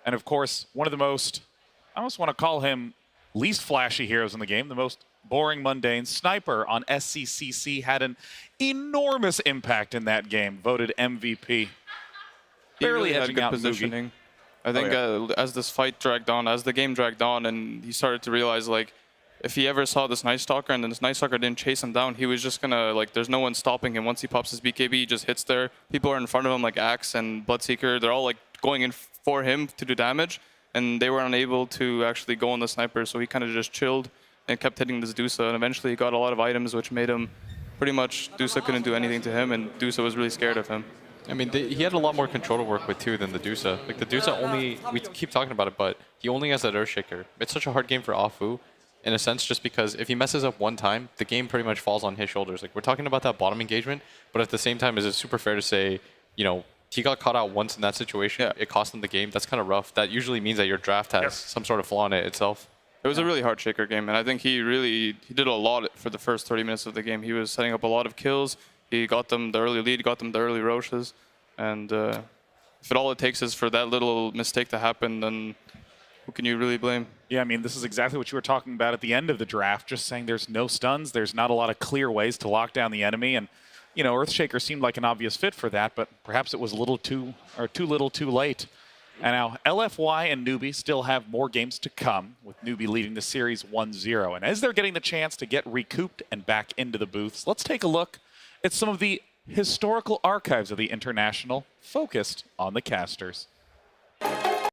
And of course, one of the most, I almost want to call him least flashy heroes in the game, the most boring, mundane Sniper on SCCC had an enormous impact in that game, voted MVP. He Barely really had edging good out positioning. I think as this fight dragged on, as the game dragged on, and he started to realize, like, if he ever saw this Night Stalker and then this Night Stalker didn't chase him down, he was just gonna, like, there's no one stopping him. Once he pops his BKB, he just hits there. People are in front of him, like Axe and Bloodseeker. They're all, like, going in for him to do damage, and they were unable to actually go on the Sniper, so he kind of just chilled and kept hitting this Dusa, and eventually he got a lot of items, which made him pretty much, Dusa couldn't do anything to him, and Dusa was really scared of him. I mean, he had a lot more control to work with too than the Dusa. Like the Dusa only, we keep talking about it, but he only has that Earthshaker. It's such a hard game for Afu, in a sense, just because if he messes up one time, the game pretty much falls on his shoulders. Like we're talking about that bottom engagement, but at the same time, is it super fair to say, he got caught out once in that situation. Yeah. It cost him the game. That's kind of rough. That usually means that your draft has some sort of flaw in it itself. It was a really hard Shaker game, and I think he did a lot for the first 30 minutes of the game. He was setting up a lot of kills. He got them the early lead, got them the early Roches, and if all it takes is for that little mistake to happen, then who can you really blame? Yeah, I mean, this is exactly what you were talking about at the end of the draft, just saying there's no stuns, there's not a lot of clear ways to lock down the enemy, and Earthshaker seemed like an obvious fit for that, but perhaps it was too little too late. And now LFY and Newbee still have more games to come, with Newbee leading the series 1-0. And as they're getting the chance to get recouped and back into the booths, let's take a look at some of the historical archives of the International focused on the casters.